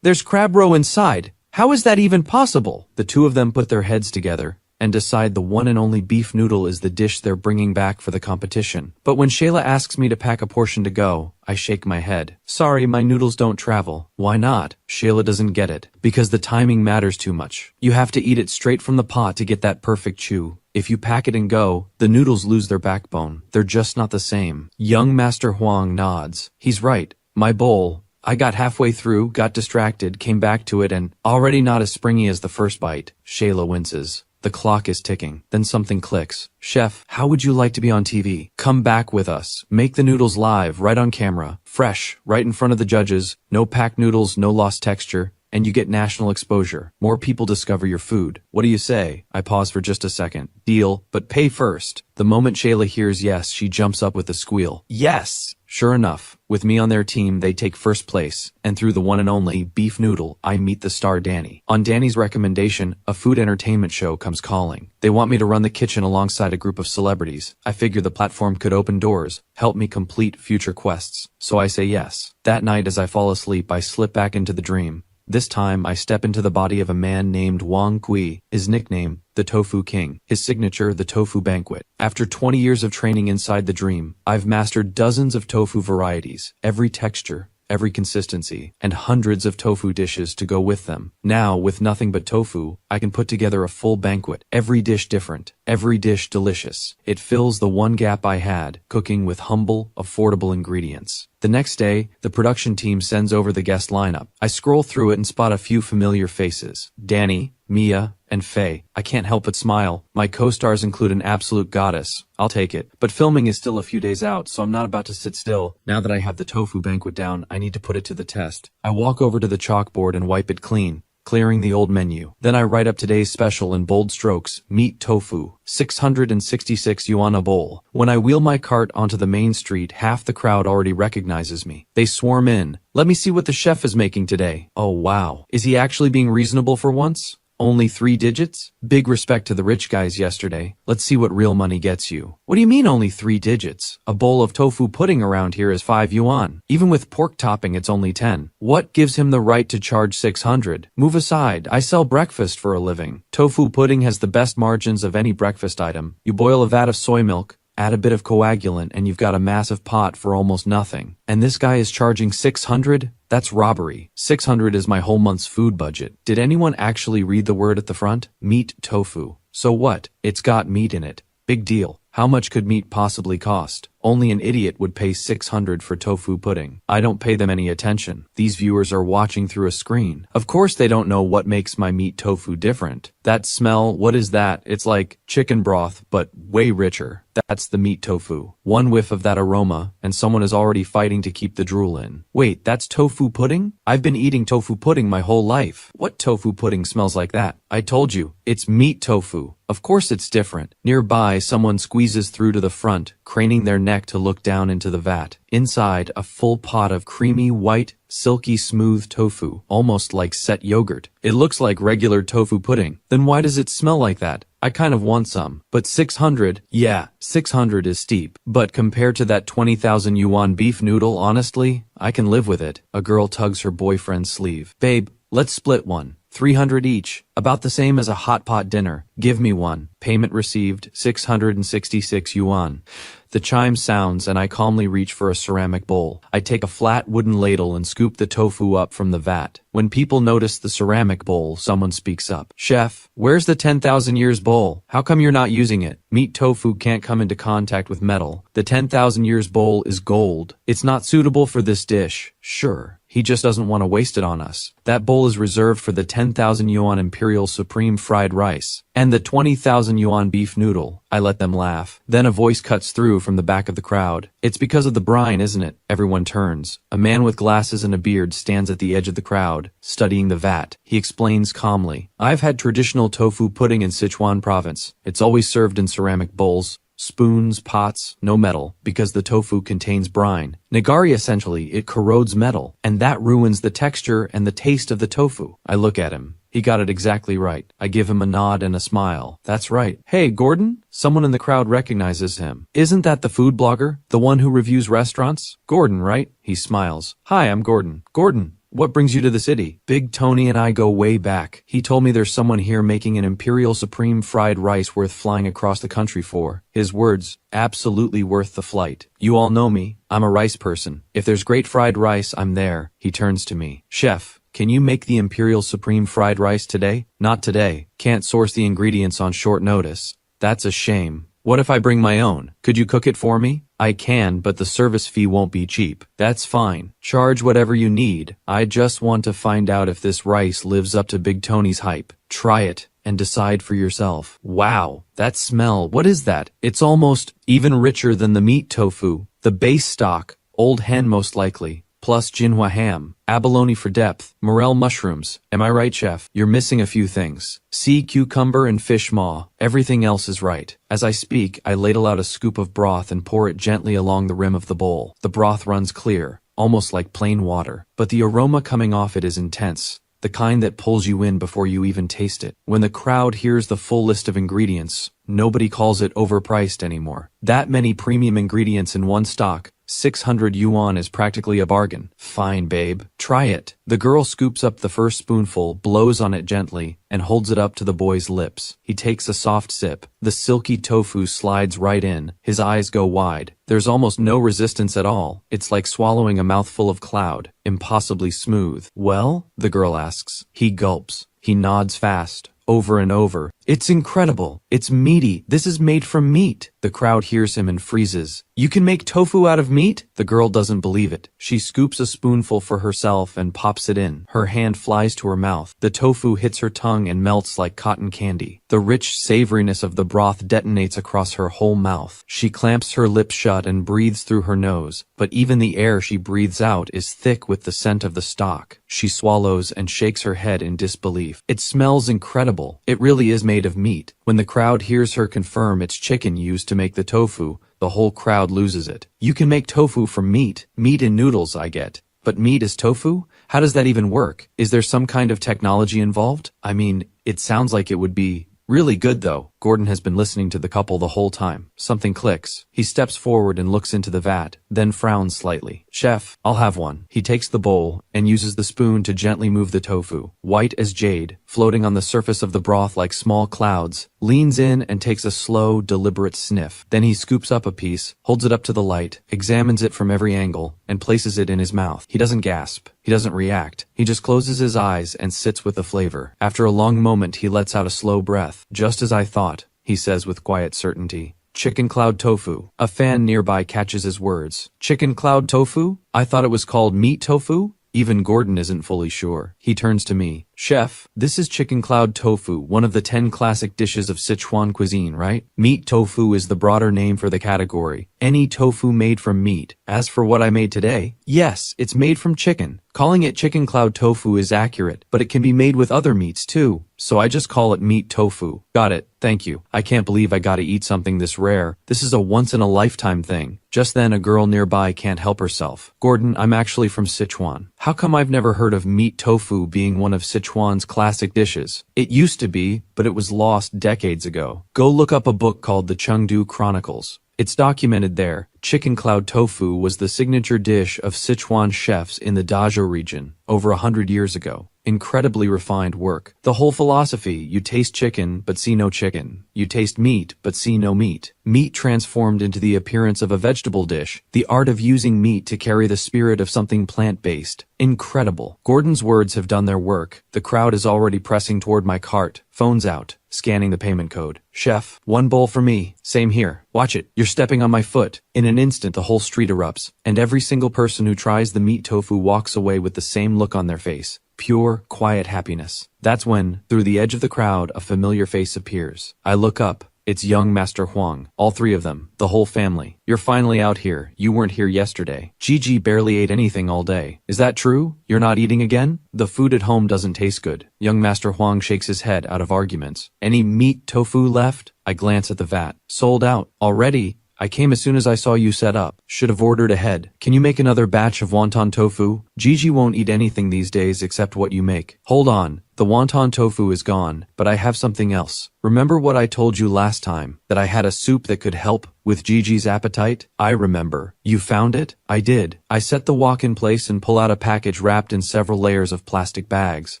There's crab roe inside. How is that even possible? The two of them put their heads together and decide the one and only beef noodle is the dish they're bringing back for the competition. But when Shayla asks me to pack a portion to go, I shake my head. Sorry, my noodles don't travel. Why not? Shayla doesn't get it. Because the timing matters too much. You have to eat it straight from the pot to get that perfect chew. If you pack it and go, the noodles lose their backbone. They're just not the same. Young Master Huang nods. He's right. My bowl. I got halfway through, got distracted, came back to it, and already not as springy as the first bite. Shayla winces. The clock is ticking. Then something clicks. Chef, how would you like to be on TV? Come back with us. Make the noodles live, right on camera. Fresh, right in front of the judges. No packed noodles, no lost texture. And you get national exposure. More people discover your food. What do you say? I pause for just a second. Deal, but pay first. The moment Shayla hears yes, she jumps up with a squeal. Yes! Sure enough, with me on their team, they take first place, and through the one and only beef noodle, I meet the star Danny. On Danny's recommendation, a food entertainment show comes calling. They want me to run the kitchen alongside a group of celebrities. I figure the platform could open doors, help me complete future quests. So I say yes. That night as I fall asleep, I slip back into the dream. This time, I step into the body of a man named Wang Gui, his nickname, the Tofu King, his signature, the Tofu Banquet. After 20 years of training inside the dream, I've mastered dozens of tofu varieties, every texture, every consistency, and hundreds of tofu dishes to go with them. Now, with nothing but tofu, I can put together a full banquet, every dish different, every dish delicious. It fills the one gap I had, cooking with humble, affordable ingredients. The next day, the production team sends over the guest lineup. I scroll through it and spot a few familiar faces. Danny, Mia, and Faye. I can't help but smile. My co-stars include an absolute goddess. I'll take it. But filming is still a few days out, so I'm not about to sit still. Now that I have the tofu banquet down, I need to put it to the test. I walk over to the chalkboard and wipe it clean, clearing the old menu. Then I write up today's special in bold strokes, meat tofu, 666 yuan a bowl. When I wheel my cart onto the main street, half the crowd already recognizes me. They swarm in. Let me see what the chef is making today. Oh wow. Is he actually being reasonable for once? Only 3 digits? Big respect to the rich guys yesterday. Let's see what real money gets you. What do you mean only 3 digits? A bowl of tofu pudding around here is 5 yuan. Even with pork topping, it's only 10. What gives him the right to charge 600? Move aside. I sell breakfast for a living. Tofu pudding has the best margins of any breakfast item. You boil a vat of soy milk, add a bit of coagulant, and you've got a massive pot for almost nothing. And this guy is charging 600? That's robbery. 600 is my whole month's food budget. Did anyone actually read the word at the front? Meat tofu. So what? It's got meat in it. Big deal. How much could meat possibly cost? Only an idiot would pay 600 for tofu pudding. I don't pay them any attention. These viewers are watching through a screen. Of course they don't know what makes my meat tofu different. That smell, what is that? It's like chicken broth, but way richer. That's the meat tofu. One whiff of that aroma, and someone is already fighting to keep the drool in. Wait, that's tofu pudding? I've been eating tofu pudding my whole life. What tofu pudding smells like that? I told you, it's meat tofu. Of course it's different. Nearby, someone squeezes through to the front, craning their neck to look down into the vat. Inside, a full pot of creamy, white, silky smooth tofu, almost like set yogurt. It looks like regular tofu pudding. Then why does it smell like that? I kind of want some. But 600, yeah, 600 is steep. But compared to that 20,000 yuan beef noodle, honestly, I can live with it. A girl tugs her boyfriend's sleeve. Babe, let's split one. 300 each. About the same as a hot pot dinner. Give me one. Payment received, 666 yuan. The chime sounds and I calmly reach for a ceramic bowl. I take a flat wooden ladle and scoop the tofu up from the vat. When people notice the ceramic bowl, someone speaks up. Chef, where's the 10,000 years bowl? How come you're not using it? Meat tofu can't come into contact with metal. The 10,000 years bowl is gold. It's not suitable for this dish. Sure. He just doesn't want to waste it on us. That bowl is reserved for the 10,000 yuan Imperial Supreme fried rice and the 20,000 yuan beef noodle. I let them laugh. Then a voice cuts through from the back of the crowd. It's because of the brine, isn't it? Everyone turns. A man with glasses and a beard stands at the edge of the crowd, studying the vat. He explains calmly. I've had traditional tofu pudding in Sichuan province. It's always served in ceramic bowls. Spoons, pots, no metal, because the tofu contains brine. Nagari essentially, it corrodes metal, and that ruins the texture and the taste of the tofu. I look at him. He got it exactly right. I give him a nod and a smile. That's right. Hey, Gordon? Someone in the crowd recognizes him. Isn't that the food blogger? The one who reviews restaurants? Gordon, right? He smiles. Hi, I'm Gordon. Gordon, what brings you to the city? Big Tony and I go way back. He told me there's someone here making an Imperial Supreme fried rice worth flying across the country for. His words, absolutely worth the flight. You all know me. I'm a rice person. If there's great fried rice, I'm there. He turns to me. Chef, can you make the Imperial Supreme fried rice today? Not today. Can't source the ingredients on short notice. That's a shame. What if I bring my own? Could you cook it for me? I can, but the service fee won't be cheap. That's fine. Charge whatever you need. I just want to find out if this rice lives up to Big Tony's hype. Try it and decide for yourself. Wow, that smell, what is that? It's almost even richer than the meat tofu. The base stock, old hen most likely, plus Jinhua ham, abalone for depth, morel mushrooms. Am I right, chef? You're missing a few things. Sea cucumber and fish maw. Everything else is right. As I speak, I ladle out a scoop of broth and pour it gently along the rim of the bowl. The broth runs clear, almost like plain water, but the aroma coming off it is intense. The kind that pulls you in before you even taste it. When the crowd hears the full list of ingredients, nobody calls it overpriced anymore. That many premium ingredients in one stock, 600 yuan is practically a bargain. Fine, babe. Try it. The girl scoops up the first spoonful, blows on it gently, and holds it up to the boy's lips. He takes a soft sip. The silky tofu slides right in. His eyes go wide. There's almost no resistance at all. It's like swallowing a mouthful of cloud. Impossibly smooth. Well? The girl asks. He gulps. He nods fast. Over and over. It's incredible. It's meaty. This is made from meat. The crowd hears him and freezes. You can make tofu out of meat? The girl doesn't believe it. She scoops a spoonful for herself and pops it in. Her hand flies to her mouth. The tofu hits her tongue and melts like cotton candy. The rich savoriness of the broth detonates across her whole mouth. She clamps her lips shut and breathes through her nose, but even the air she breathes out is thick with the scent of the stock. She swallows and shakes her head in disbelief. It smells incredible. It really is made of meat. When the crowd hears her confirm it's chicken used to make the tofu, the whole crowd loses it. You can make tofu from meat. Meat in noodles, I get. But meat is tofu? How does that even work? Is there some kind of technology involved? I mean, it sounds like it would be really good though. Gordon has been listening to the couple the whole time. Something clicks. He steps forward and looks into the vat, then frowns slightly. Chef, I'll have one. He takes the bowl and uses the spoon to gently move the tofu. White as jade, floating on the surface of the broth like small clouds, leans in and takes a slow, deliberate sniff. Then he scoops up a piece, holds it up to the light, examines it from every angle, and places it in his mouth. He doesn't gasp. He doesn't react. He just closes his eyes and sits with the flavor. After a long moment, he lets out a slow breath. Just as I thought, he says with quiet certainty. Chicken cloud tofu. A fan nearby catches his words. Chicken cloud tofu? I thought it was called meat tofu? Even Gordon isn't fully sure. He turns to me. Chef, this is chicken cloud tofu, one of the 10 classic dishes of Sichuan cuisine, right? Meat tofu is the broader name for the category. Any tofu made from meat. As for what I made today, yes, it's made from chicken. Calling it chicken cloud tofu is accurate, but it can be made with other meats too. So I just call it meat tofu. Got it, thank you. I can't believe I gotta eat something this rare. This is a once-in-a-lifetime thing. Just then a girl nearby can't help herself. Gordon, I'm actually from Sichuan. How come I've never heard of meat tofu being one of Sichuan's classic dishes? It used to be, but it was lost decades ago. Go look up a book called The Chengdu Chronicles. It's documented there. Chicken cloud tofu was the signature dish of Sichuan chefs in the Dazhou region over 100 years ago. Incredibly refined work. The whole philosophy, you taste chicken but see no chicken. You taste meat but see no meat. Meat transformed into the appearance of a vegetable dish. The art of using meat to carry the spirit of something plant-based. Incredible. Gordon's words have done their work. The crowd is already pressing toward my cart. Phones out. Scanning the payment code. Chef, 1 bowl for me. Same here. Watch it. You're stepping on my foot. In an instant, the whole street erupts, and every single person who tries the meat tofu walks away with the same look on their face. Pure, quiet happiness. That's when, through the edge of the crowd, a familiar face appears. I look up. It's young Master Huang. All 3 of them. The whole family. You're finally out here. You weren't here yesterday. Gigi barely ate anything all day. Is that true? You're not eating again? The food at home doesn't taste good. Young Master Huang shakes his head out of arguments. Any meat tofu left? I glance at the vat. Sold out. Already? I came as soon as I saw you set up. Should have ordered ahead. Can you make another batch of wonton tofu? Gigi won't eat anything these days except what you make. Hold on. The wonton tofu is gone, but I have something else. Remember what I told you last time, that I had a soup that could help with Gigi's appetite? I remember. You found it? I did. I set the wok in place and pull out a package wrapped in several layers of plastic bags.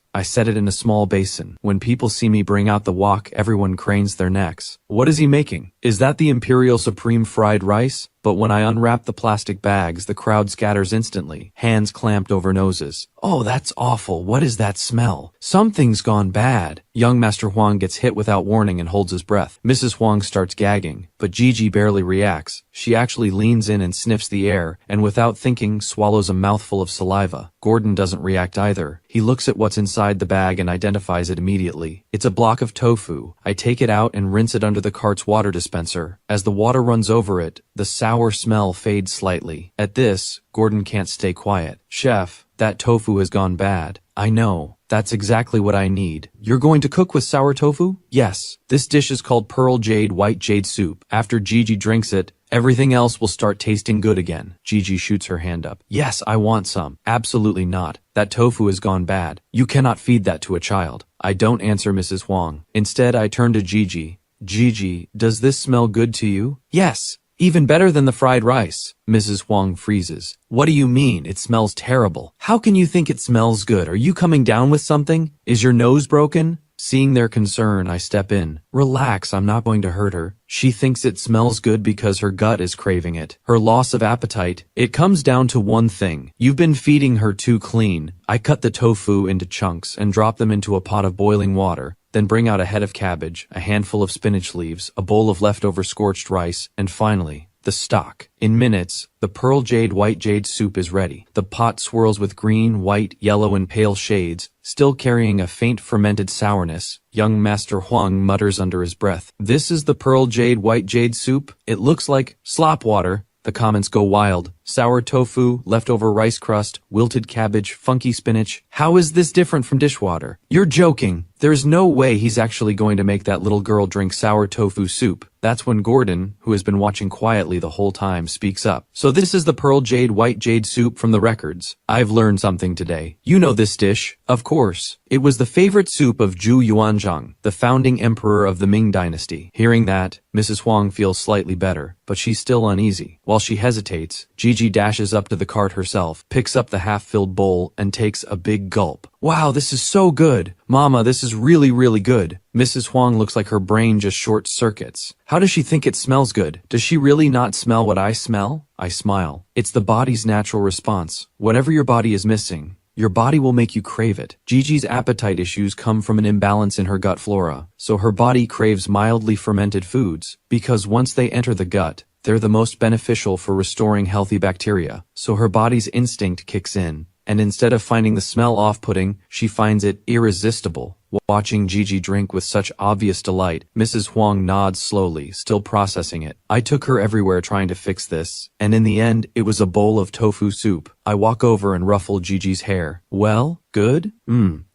I set it in a small basin. When people see me bring out the wok, everyone cranes their necks. What is he making? Is that the Imperial Supreme fried rice? But when I unwrap the plastic bags, the crowd scatters instantly, hands clamped over noses. Oh, that's awful. What is that smell? Something's gone bad. Young Master Huang gets hit without warning and holds his breath. Mrs. Huang starts gagging, but Gigi barely reacts. She actually leans in and sniffs the air, and without thinking, swallows a mouthful of saliva. Gordon doesn't react either. He looks at what's inside the bag and identifies it immediately. It's a block of tofu. I take it out and rinse it under the cart's water dispenser. As the water runs over it, the sour smell fades slightly. At this, Gordon can't stay quiet. Chef, that tofu has gone bad. I know. That's exactly what I need. You're going to cook with sour tofu? Yes. This dish is called Pearl Jade White Jade Soup. After Gigi drinks it, everything else will start tasting good again. Gigi shoots her hand up. Yes, I want some. Absolutely not. That tofu has gone bad. You cannot feed that to a child. I don't answer Mrs. Huang. Instead, I turn to Gigi. Gigi, does this smell good to you? Yes. Even better than the fried rice. Mrs. Huang freezes. What do you mean? It smells terrible. How can you think it smells good? Are you coming down with something? Is your nose broken? Seeing their concern, I step in. Relax, I'm not going to hurt her. She thinks it smells good because her gut is craving it. Her loss of appetite. It comes down to one thing. You've been feeding her too clean. I cut the tofu into chunks and drop them into a pot of boiling water. Then bring out a head of cabbage, a handful of spinach leaves, a bowl of leftover scorched rice, and finally, the stock. In minutes, the Pearl Jade White Jade Soup is ready. The pot swirls with green, white, yellow, and pale shades, still carrying a faint fermented sourness. Young Master Huang mutters under his breath. This is the Pearl Jade White Jade Soup? It looks like slop water. The comments go wild. Sour tofu, leftover rice crust, wilted cabbage, funky spinach. How is this different from dishwater? You're joking. There's no way he's actually going to make that little girl drink sour tofu soup. That's when Gordon, who has been watching quietly the whole time, speaks up. So this is the Pearl Jade White Jade Soup from the records. I've learned something today. You know this dish. Of course. It was the favorite soup of Zhu Yuanzhang, the founding emperor of the Ming dynasty. Hearing that, Mrs. Huang feels slightly better, but she's still uneasy. While she hesitates, Gigi dashes up to the cart herself, picks up the half-filled bowl, and takes a big gulp. Wow, this is so good. Mama, this is really, really good. Mrs. Huang looks like her brain just short circuits. How does she think it smells good? Does she really not smell what I smell? I smile. It's the body's natural response. Whatever your body is missing, Your body will make you crave it. Gigi's appetite issues come from an imbalance in her gut flora, so her body craves mildly fermented foods, because once they enter the gut, they're the most beneficial for restoring healthy bacteria, so her body's instinct kicks in, and instead of finding the smell off-putting, she finds it irresistible. Watching Gigi drink with such obvious delight, Mrs. Huang nods slowly, still processing it. I took her everywhere trying to fix this, and in the end, it was a bowl of tofu soup. I walk over and ruffle Gigi's hair. Well, good?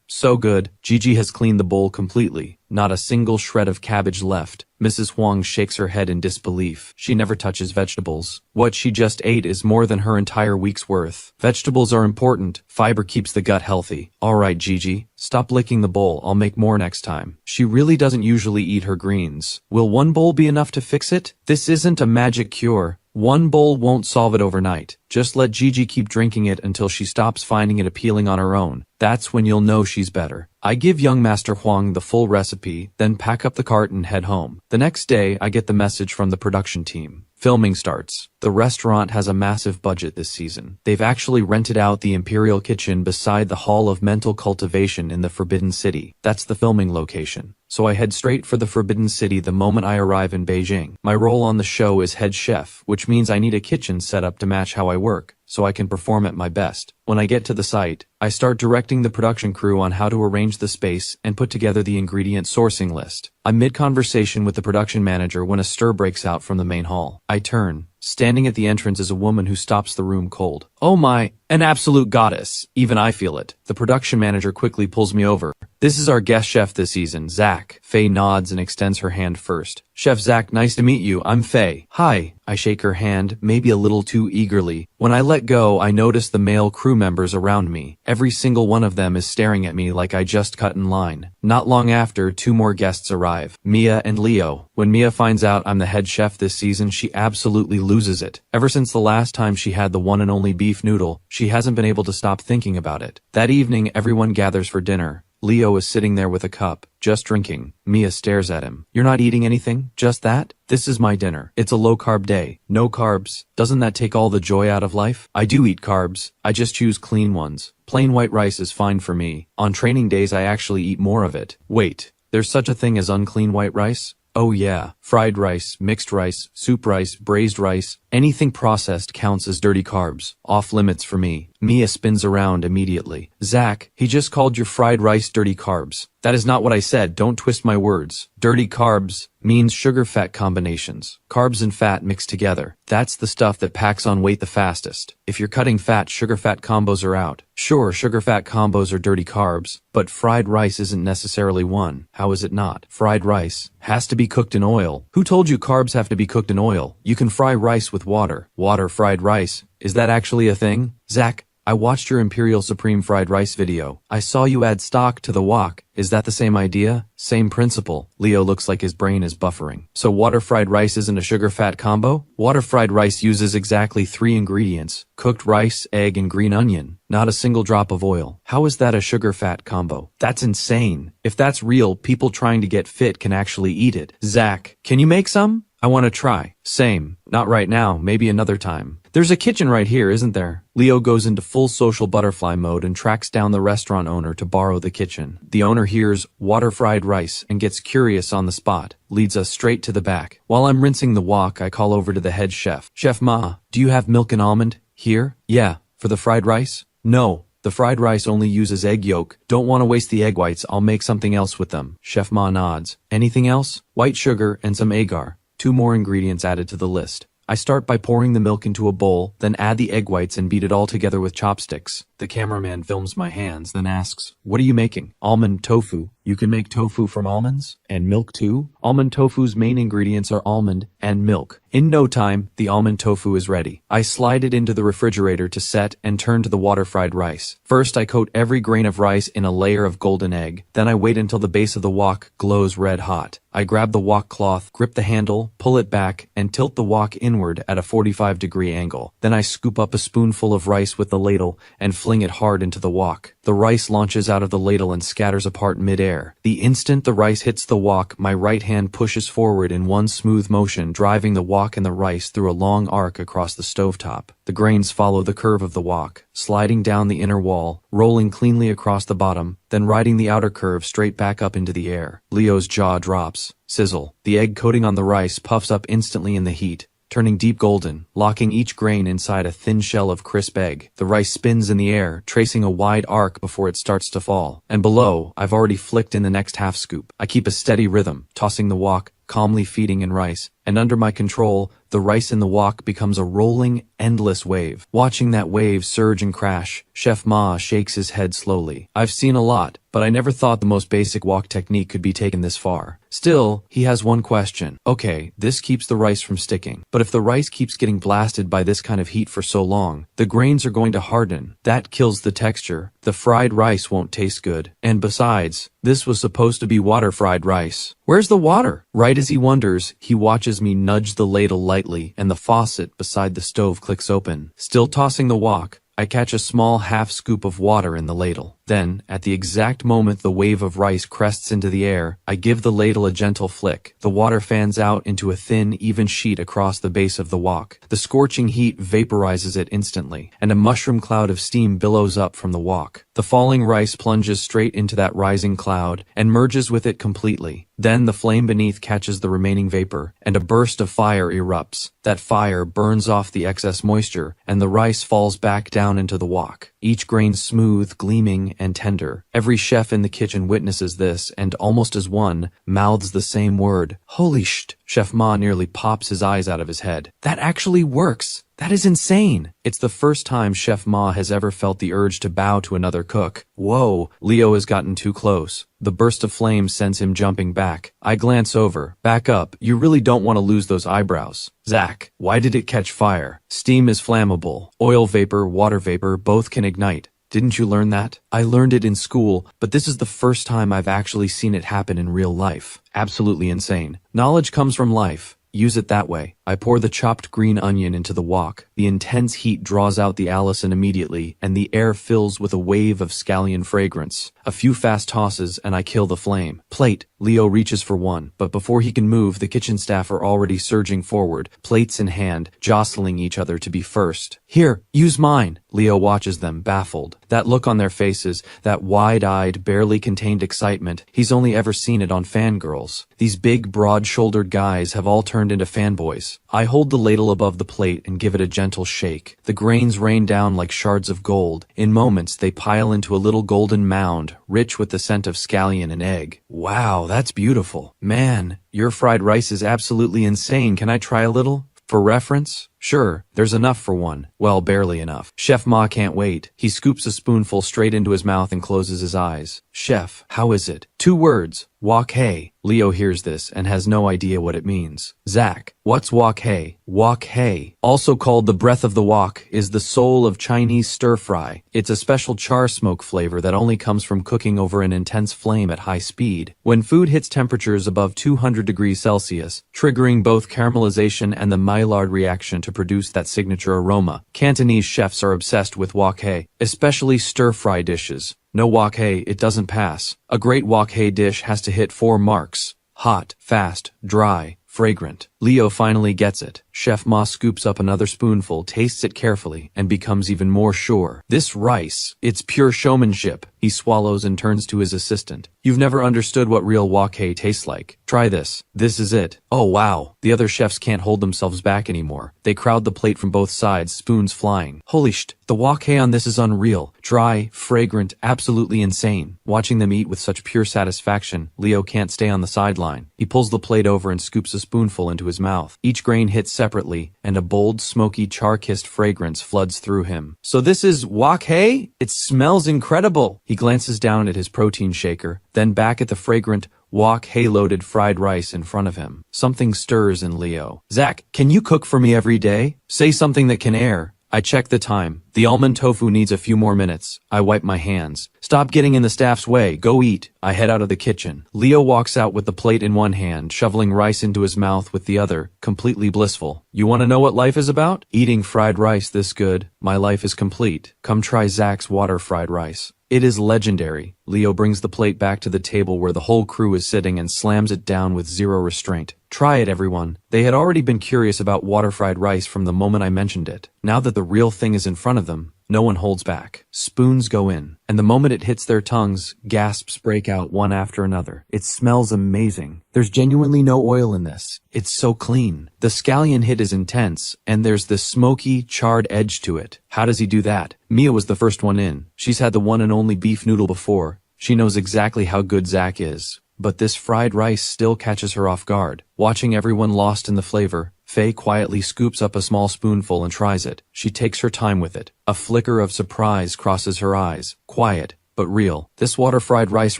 So good. Gigi has cleaned the bowl completely. Not a single shred of cabbage left. Mrs. Huang shakes her head in disbelief. She never touches vegetables. What she just ate is more than her entire week's worth. Vegetables are important. Fiber keeps the gut healthy. Alright, Gigi. Stop licking the bowl. I'll make more next time. She really doesn't usually eat her greens. Will one bowl be enough to fix it? This isn't a magic cure. One bowl won't solve it overnight. Just let Gigi keep drinking it until she stops finding it appealing on her own. That's when you'll know she's better. I give young Master Huang the full recipe, then pack up the cart and head home. The next day, I get the message from the production team. Filming starts. The restaurant has a massive budget this season. They've actually rented out the Imperial Kitchen beside the Hall of Mental Cultivation in the Forbidden City. That's the filming location. So I head straight for the Forbidden City the moment I arrive in Beijing. My role on the show is head chef, which means I need a kitchen set up to match how I work, so I can perform at my best. When I get to the site, I start directing the production crew on how to arrange the space and put together the ingredient sourcing list. I'm mid-conversation with the production manager when a stir breaks out from the main hall. I turn. Standing at the entrance is a woman who stops the room cold. Oh my, an absolute goddess. Even I feel it. The production manager quickly pulls me over. This is our guest chef this season, Zach. Faye nods and extends her hand first. Chef Zach, nice to meet you. I'm Faye. Hi. I shake her hand, maybe a little too eagerly. When I let go, I notice the male crew members around me. Every single one of them is staring at me like I just cut in line. Not long after, two more guests arrive. Mia and Leo. When Mia finds out I'm the head chef this season, she absolutely loses it. Ever since the last time she had the one and only beef noodle, she hasn't been able to stop thinking about it. That evening, everyone gathers for dinner. Leo is sitting there with a cup, just drinking. Mia stares at him. You're not eating anything? Just that? This is my dinner. It's a low-carb day. No carbs. Doesn't that take all the joy out of life? I do eat carbs. I just choose clean ones. Plain white rice is fine for me. On training days I actually eat more of it. Wait, there's such a thing as unclean white rice? Oh yeah, fried rice, mixed rice, soup rice, braised rice, anything processed counts as dirty carbs. Off limits for me. Mia spins around immediately. Zach, he just called your fried rice dirty carbs. That is not what I said, don't twist my words. Dirty carbs means sugar-fat combinations. Carbs and fat mixed together. That's the stuff that packs on weight the fastest. If you're cutting fat, sugar-fat combos are out. Sure, sugar-fat combos are dirty carbs, but fried rice isn't necessarily one. How is it not? Fried rice has to be cooked in oil. Who told you carbs have to be cooked in oil? You can fry rice with water. Water fried rice. Is that actually a thing? Zach, I watched your Imperial Supreme fried rice video. I saw you add stock to the wok. Is that the same idea? Same principle. Leo looks like his brain is buffering. So water fried rice isn't a sugar-fat combo? Water fried rice uses exactly 3 ingredients. Cooked rice, egg, and green onion. Not a single drop of oil. How is that a sugar-fat combo? That's insane. If that's real, people trying to get fit can actually eat it. Zach, can you make some? I want to try. Same. Not right now, maybe another time. There's a kitchen right here, isn't there? Leo goes into full social butterfly mode and tracks down the restaurant owner to borrow the kitchen. The owner hears water-fried rice and gets curious on the spot, leads us straight to the back. While I'm rinsing the wok, I call over to the head chef. Chef Ma, do you have milk and almond? Here? Yeah. For the fried rice? No. The fried rice only uses egg yolk. Don't want to waste the egg whites, I'll make something else with them. Chef Ma nods. Anything else? White sugar and some agar. 2 more ingredients added to the list. I start by pouring the milk into a bowl, then add the egg whites and beat it all together with chopsticks. The cameraman films my hands, then asks, "What are you making?" "Almond tofu." "You can make tofu from almonds? And milk too?" Almond tofu's main ingredients are almond and milk. In no time, the almond tofu is ready. I slide it into the refrigerator to set and turn to the water-fried rice. First, I coat every grain of rice in a layer of golden egg. Then I wait until the base of the wok glows red hot. I grab the wok cloth, grip the handle, pull it back, and tilt the wok inward at a 45-degree angle. Then I scoop up a spoonful of rice with the ladle and fling it hard into the wok. The rice launches out of the ladle and scatters apart mid-air. The instant the rice hits the wok, my right hand pushes forward in one smooth motion, driving the wok and the rice through a long arc across the stovetop. The grains follow the curve of the wok, sliding down the inner wall, rolling cleanly across the bottom, then riding the outer curve straight back up into the air. Leo's jaw drops. Sizzle. The egg coating on the rice puffs up instantly in the heat, turning deep golden, locking each grain inside a thin shell of crisp egg. The rice spins in the air, tracing a wide arc before it starts to fall. And below, I've already flicked in the next half scoop. I keep a steady rhythm, tossing the wok, calmly feeding in rice. And under my control, the rice in the wok becomes a rolling, endless wave. Watching that wave surge and crash, Chef Ma shakes his head slowly. I've seen a lot, but I never thought the most basic wok technique could be taken this far. Still, he has one question. Okay, this keeps the rice from sticking. But if the rice keeps getting blasted by this kind of heat for so long, the grains are going to harden. That kills the texture. The fried rice won't taste good. And besides, this was supposed to be water-fried rice. Where's the water? Right as he wonders, he watches me nudge the ladle lightly, and the faucet beside the stove clicks open. Still tossing the wok, I catch a small half scoop of water in the ladle. Then, at the exact moment the wave of rice crests into the air, I give the ladle a gentle flick. The water fans out into a thin, even sheet across the base of the wok. The scorching heat vaporizes it instantly, and a mushroom cloud of steam billows up from the wok. The falling rice plunges straight into that rising cloud, and merges with it completely. Then the flame beneath catches the remaining vapor, and a burst of fire erupts. That fire burns off the excess moisture, and the rice falls back down into the wok. Each grain smooth, gleaming, and tender. Every chef in the kitchen witnesses this, and almost as one, mouths the same word. Holy sh! Chef Ma nearly pops his eyes out of his head. That actually works! That is insane! It's the first time Chef Ma has ever felt the urge to bow to another cook. Whoa, Leo has gotten too close. The burst of flame sends him jumping back. I glance over. Back up, you really don't want to lose those eyebrows. Zach, why did it catch fire? Steam is flammable. Oil vapor, water vapor, both can ignite. Didn't you learn that? I learned it in school, but this is the first time I've actually seen it happen in real life. Absolutely insane. Knowledge comes from life. Use it that way. I pour the chopped green onion into the wok. The intense heat draws out the allicin immediately, and the air fills with a wave of scallion fragrance. A few fast tosses, and I kill the flame. Plate. Leo reaches for one, but before he can move, the kitchen staff are already surging forward, plates in hand, jostling each other to be first. Here, use mine. Leo watches them, baffled. That look on their faces, that wide-eyed, barely contained excitement, he's only ever seen it on fangirls. These big, broad-shouldered guys have all turned into fanboys. I hold the ladle above the plate and give it a gentle shake. The grains rain down like shards of gold. In moments, they pile into a little golden mound, rich with the scent of scallion and egg. Wow, that's beautiful. Man, your fried rice is absolutely insane. Can I try a little? For reference? Sure, there's enough for one. Well, barely enough. Chef Ma can't wait. He scoops a spoonful straight into his mouth and closes his eyes. Chef, how is it? 2 words. Wok hei. Leo hears this and has no idea what it means. Zach, what's wok hei? Wok hei, also called the breath of the wok, is the soul of Chinese stir-fry. It's a special char smoke flavor that only comes from cooking over an intense flame at high speed. When food hits temperatures above 200 degrees Celsius, triggering both caramelization and the Maillard reaction to produce that signature aroma. Cantonese chefs are obsessed with wok hei, especially stir-fry dishes. No wok hei, it doesn't pass. A great wok hei dish has to hit 4 marks. Hot, fast, dry, fragrant. Leo finally gets it. Chef Ma scoops up another spoonful, tastes it carefully, and becomes even more sure. This rice, it's pure showmanship. He swallows and turns to his assistant. You've never understood what real wok hei tastes like. Try this. This is it. Oh wow. The other chefs can't hold themselves back anymore. They crowd the plate from both sides, spoons flying. Holy sh! The wok hei on this is unreal. Dry, fragrant, absolutely insane. Watching them eat with such pure satisfaction, Leo can't stay on the sideline. He pulls the plate over and scoops a spoonful into his mouth. Each grain hits separately, and a bold, smoky, char-kissed fragrance floods through him. So this is wok hei? It smells incredible. He glances down at his protein shaker, then back at the fragrant, wok hei-loaded fried rice in front of him. Something stirs in Leo. Zach, can you cook for me every day? Say something that can air. I check the time. The almond tofu needs a few more minutes. I wipe my hands. Stop getting in the staff's way. Go eat. I head out of the kitchen. Leo walks out with the plate in one hand, shoveling rice into his mouth with the other, completely blissful. You want to know what life is about? Eating fried rice this good. My life is complete. Come try Zach's water fried rice. It is legendary. Leo brings the plate back to the table where the whole crew is sitting and slams it down with zero restraint. Try it, everyone. They had already been curious about water-fried rice from the moment I mentioned it. Now that the real thing is in front of them, no one holds back. Spoons go in, and the moment it hits their tongues, gasps break out one after another. It smells amazing. There's genuinely no oil in this. It's so clean. The scallion hit is intense, and there's this smoky, charred edge to it. How does he do that? Mia was the first one in. She's had the one and only beef noodle before. She knows exactly how good Zach is. But this fried rice still catches her off guard. Watching everyone lost in the flavor, Faye quietly scoops up a small spoonful and tries it. She takes her time with it. A flicker of surprise crosses her eyes. Quiet, but real. This water-fried rice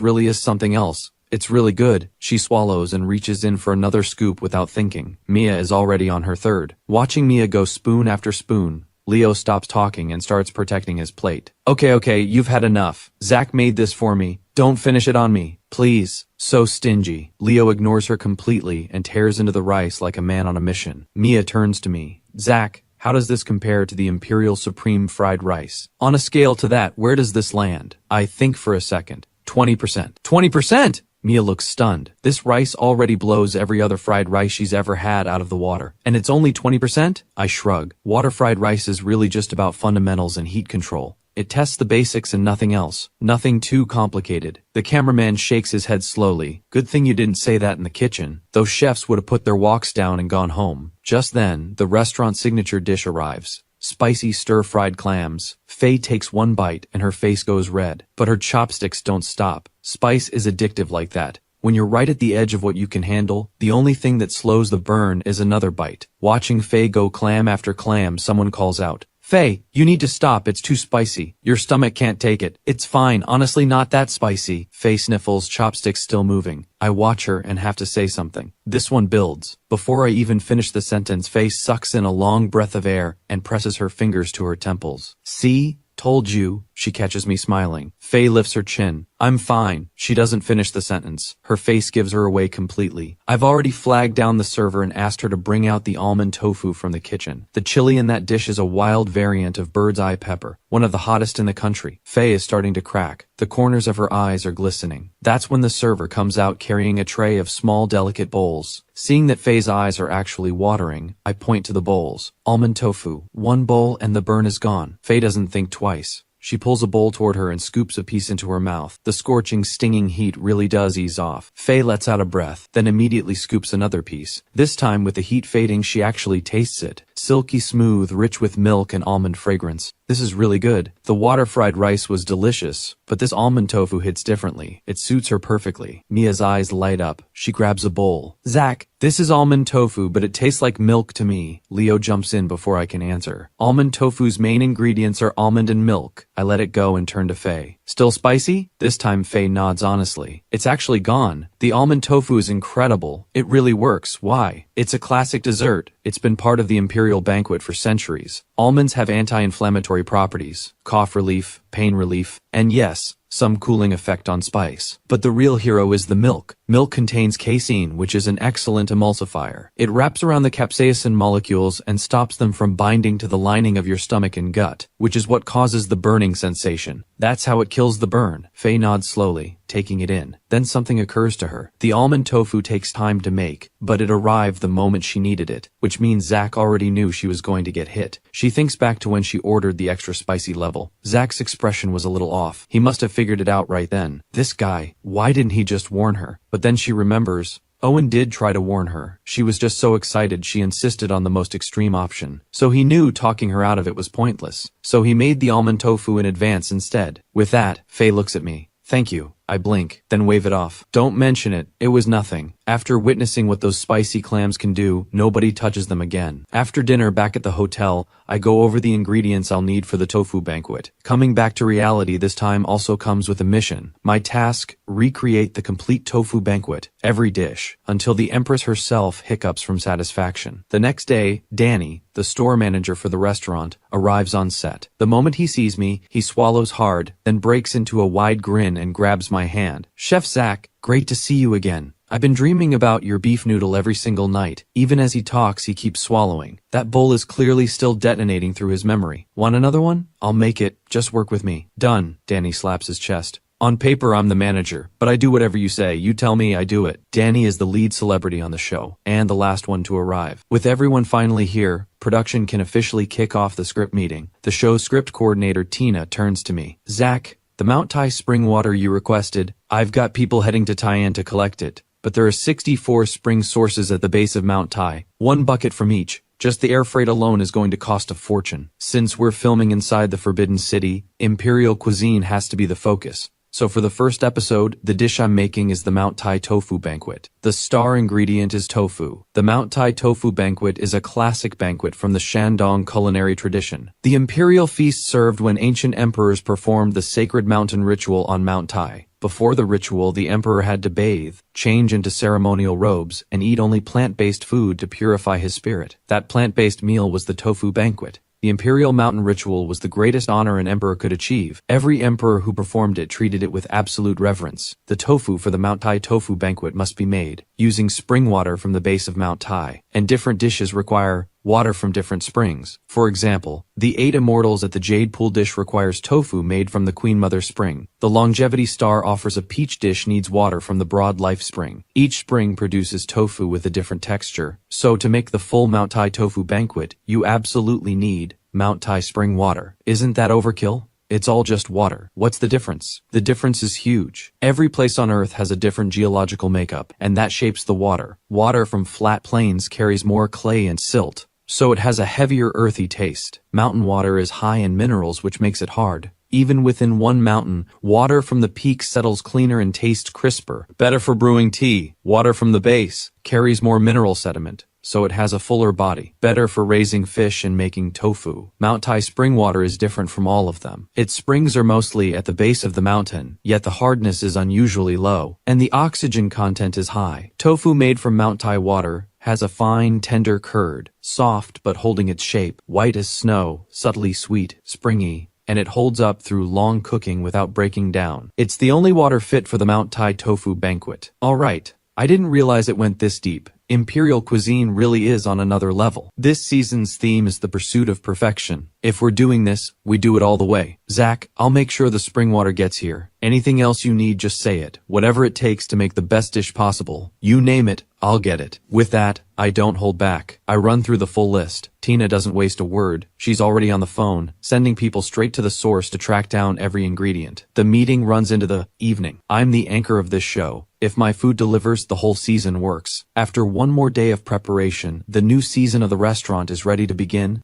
really is something else. It's really good. She swallows and reaches in for another scoop without thinking. Mia is already on her third. Watching Mia go spoon after spoon, Leo stops talking and starts protecting his plate. Okay, you've had enough. Zach made this for me. Don't finish it on me, please. So stingy. Leo ignores her completely and tears into the rice like a man on a mission. Mia turns to me. Zach, how does this compare to the Imperial Supreme fried rice? On a scale to that, where does this land? I think for a second. 20%. 20%! Mia looks stunned. This rice already blows every other fried rice she's ever had out of the water. And it's only 20%? I shrug. Water fried rice is really just about fundamentals and heat control. It tests the basics and nothing else. Nothing too complicated. The cameraman shakes his head slowly. Good thing you didn't say that in the kitchen. Those chefs would have put their woks down and gone home. Just then, the restaurant signature dish arrives. Spicy stir-fried clams. Faye takes one bite and her face goes red. But her chopsticks don't stop. Spice is addictive like that. When you're right at the edge of what you can handle, the only thing that slows the burn is another bite. Watching Faye go clam after clam, someone calls out, Faye, you need to stop, it's too spicy. Your stomach can't take it. It's fine, honestly not that spicy. Faye sniffles, chopsticks still moving. I watch her and have to say something. This one builds. Before I even finish the sentence, Faye sucks in a long breath of air and presses her fingers to her temples. See? Told you. She catches me smiling. Faye lifts her chin. I'm fine. She doesn't finish the sentence. Her face gives her away completely. I've already flagged down the server and asked her to bring out the almond tofu from the kitchen. The chili in that dish is a wild variant of bird's eye pepper, one of the hottest in the country. Faye is starting to crack. The corners of her eyes are glistening. That's when the server comes out carrying a tray of small, delicate bowls. Seeing that Faye's eyes are actually watering, I point to the bowls. Almond tofu. One bowl and the burn is gone. Faye doesn't think twice. She pulls a bowl toward her and scoops a piece into her mouth. The scorching, stinging heat really does ease off. Faye lets out a breath, then immediately scoops another piece. This time, with the heat fading, she actually tastes it. Silky smooth, rich with milk and almond fragrance. This is really good. The water-fried rice was delicious, but this almond tofu hits differently. It suits her perfectly. Mia's eyes light up. She grabs a bowl. Zach, this is almond tofu, but it tastes like milk to me. Leo jumps in before I can answer. Almond tofu's main ingredients are almond and milk. I let it go and turn to Faye. Still spicy? This time Faye nods honestly. It's actually gone. The almond tofu is incredible. It really works. Why? It's a classic dessert. It's been part of the Imperial banquet for centuries. Almonds have anti-inflammatory properties, cough relief, pain relief, and yes, some cooling effect on spice. But the real hero is the milk. Milk contains casein, which is an excellent emulsifier. It wraps around the capsaicin molecules and stops them from binding to the lining of your stomach and gut, which is what causes the burning sensation. That's how it kills the burn. Faye nods slowly, taking it in. Then something occurs to her. The almond tofu takes time to make, but it arrived the moment she needed it, which means Zach already knew she was going to get hit. She thinks back to when she ordered the extra spicy level. Zach's expression was a little off. He must have figured it out right then. This guy, why didn't he just warn her? But then she remembers, Owen did try to warn her. She was just so excited she insisted on the most extreme option. So he knew talking her out of it was pointless. So he made the almond tofu in advance instead. With that, Faye looks at me. Thank you. I blink, then wave it off. Don't mention it. It was nothing. After witnessing what those spicy clams can do, nobody touches them again. After dinner back at the hotel, I go over the ingredients I'll need for the tofu banquet. Coming back to reality this time also comes with a mission. My task, recreate the complete tofu banquet, every dish, until the Empress herself hiccups from satisfaction. The next day, Danny, the store manager for the restaurant, arrives on set. The moment he sees me, he swallows hard, then breaks into a wide grin and grabs my hand. "Chef Zach, great to see you again. I've been dreaming about your beef noodle every single night." Even as he talks, he keeps swallowing. That bowl is clearly still detonating through his memory. "Want another one? I'll make it. Just work with me." "Done." Danny slaps his chest. "On paper, I'm the manager, but I do whatever you say. You tell me, I do it." Danny is the lead celebrity on the show, and the last one to arrive. With everyone finally here, production can officially kick off the script meeting. The show's script coordinator, Tina, turns to me. "Zach, the Mount Tai spring water you requested, I've got people heading to Taiwan to collect it. But there are 64 spring sources at the base of Mount Tai, 1 bucket from each. Just the air freight alone is going to cost a fortune. Since we're filming inside the Forbidden City, Imperial cuisine has to be the focus. So for the first episode, the dish I'm making is the Mount Tai tofu banquet. The star ingredient is tofu. The Mount Tai tofu banquet is a classic banquet from the Shandong culinary tradition. The imperial feast served when ancient emperors performed the sacred mountain ritual on Mount Tai. Before the ritual, the emperor had to bathe, change into ceremonial robes, and eat only plant-based food to purify his spirit. That plant-based meal was the tofu banquet. The imperial mountain ritual was the greatest honor an emperor could achieve. Every emperor who performed it treated it with absolute reverence. The tofu for the Mount Tai tofu banquet must be made using spring water from the base of Mount Tai, and different dishes require water from different springs. For example, the 8 Immortals at the Jade Pool dish requires tofu made from the Queen Mother Spring. The Longevity Star offers a peach dish needs water from the Broad Life Spring. Each spring produces tofu with a different texture. So to make the full Mount Tai tofu banquet, you absolutely need Mount Tai spring water. Isn't that overkill? It's all just water. What's the difference? The difference is huge. Every place on Earth has a different geological makeup, and that shapes the water. Water from flat plains carries more clay and silt, so it has a heavier earthy taste. Mountain water is high in minerals, which makes it hard. Even within one mountain, water from the peak settles cleaner and tastes crisper. Better for brewing tea. Water from the base carries more mineral sediment, so it has a fuller body. Better for raising fish and making tofu. Mount Tai spring water is different from all of them. Its springs are mostly at the base of the mountain, yet the hardness is unusually low, and the oxygen content is high. Tofu made from Mount Tai water has a fine, tender curd, soft but holding its shape, white as snow, subtly sweet, springy, and it holds up through long cooking without breaking down. It's the only water fit for the Mount Tai tofu banquet. Alright, I didn't realize it went this deep. Imperial cuisine really is on another level. This season's theme is the pursuit of perfection. If we're doing this, we do it all the way. Zach, I'll make sure the spring water gets here. Anything else you need, just say it. Whatever it takes to make the best dish possible. You name it, I'll get it. With that, I don't hold back. I run through the full list. Tina doesn't waste a word. She's already on the phone, sending people straight to the source to track down every ingredient. The meeting runs into the evening. I'm the anchor of this show. If my food delivers, the whole season works. After one more day of preparation, the new season of the restaurant is ready to begin.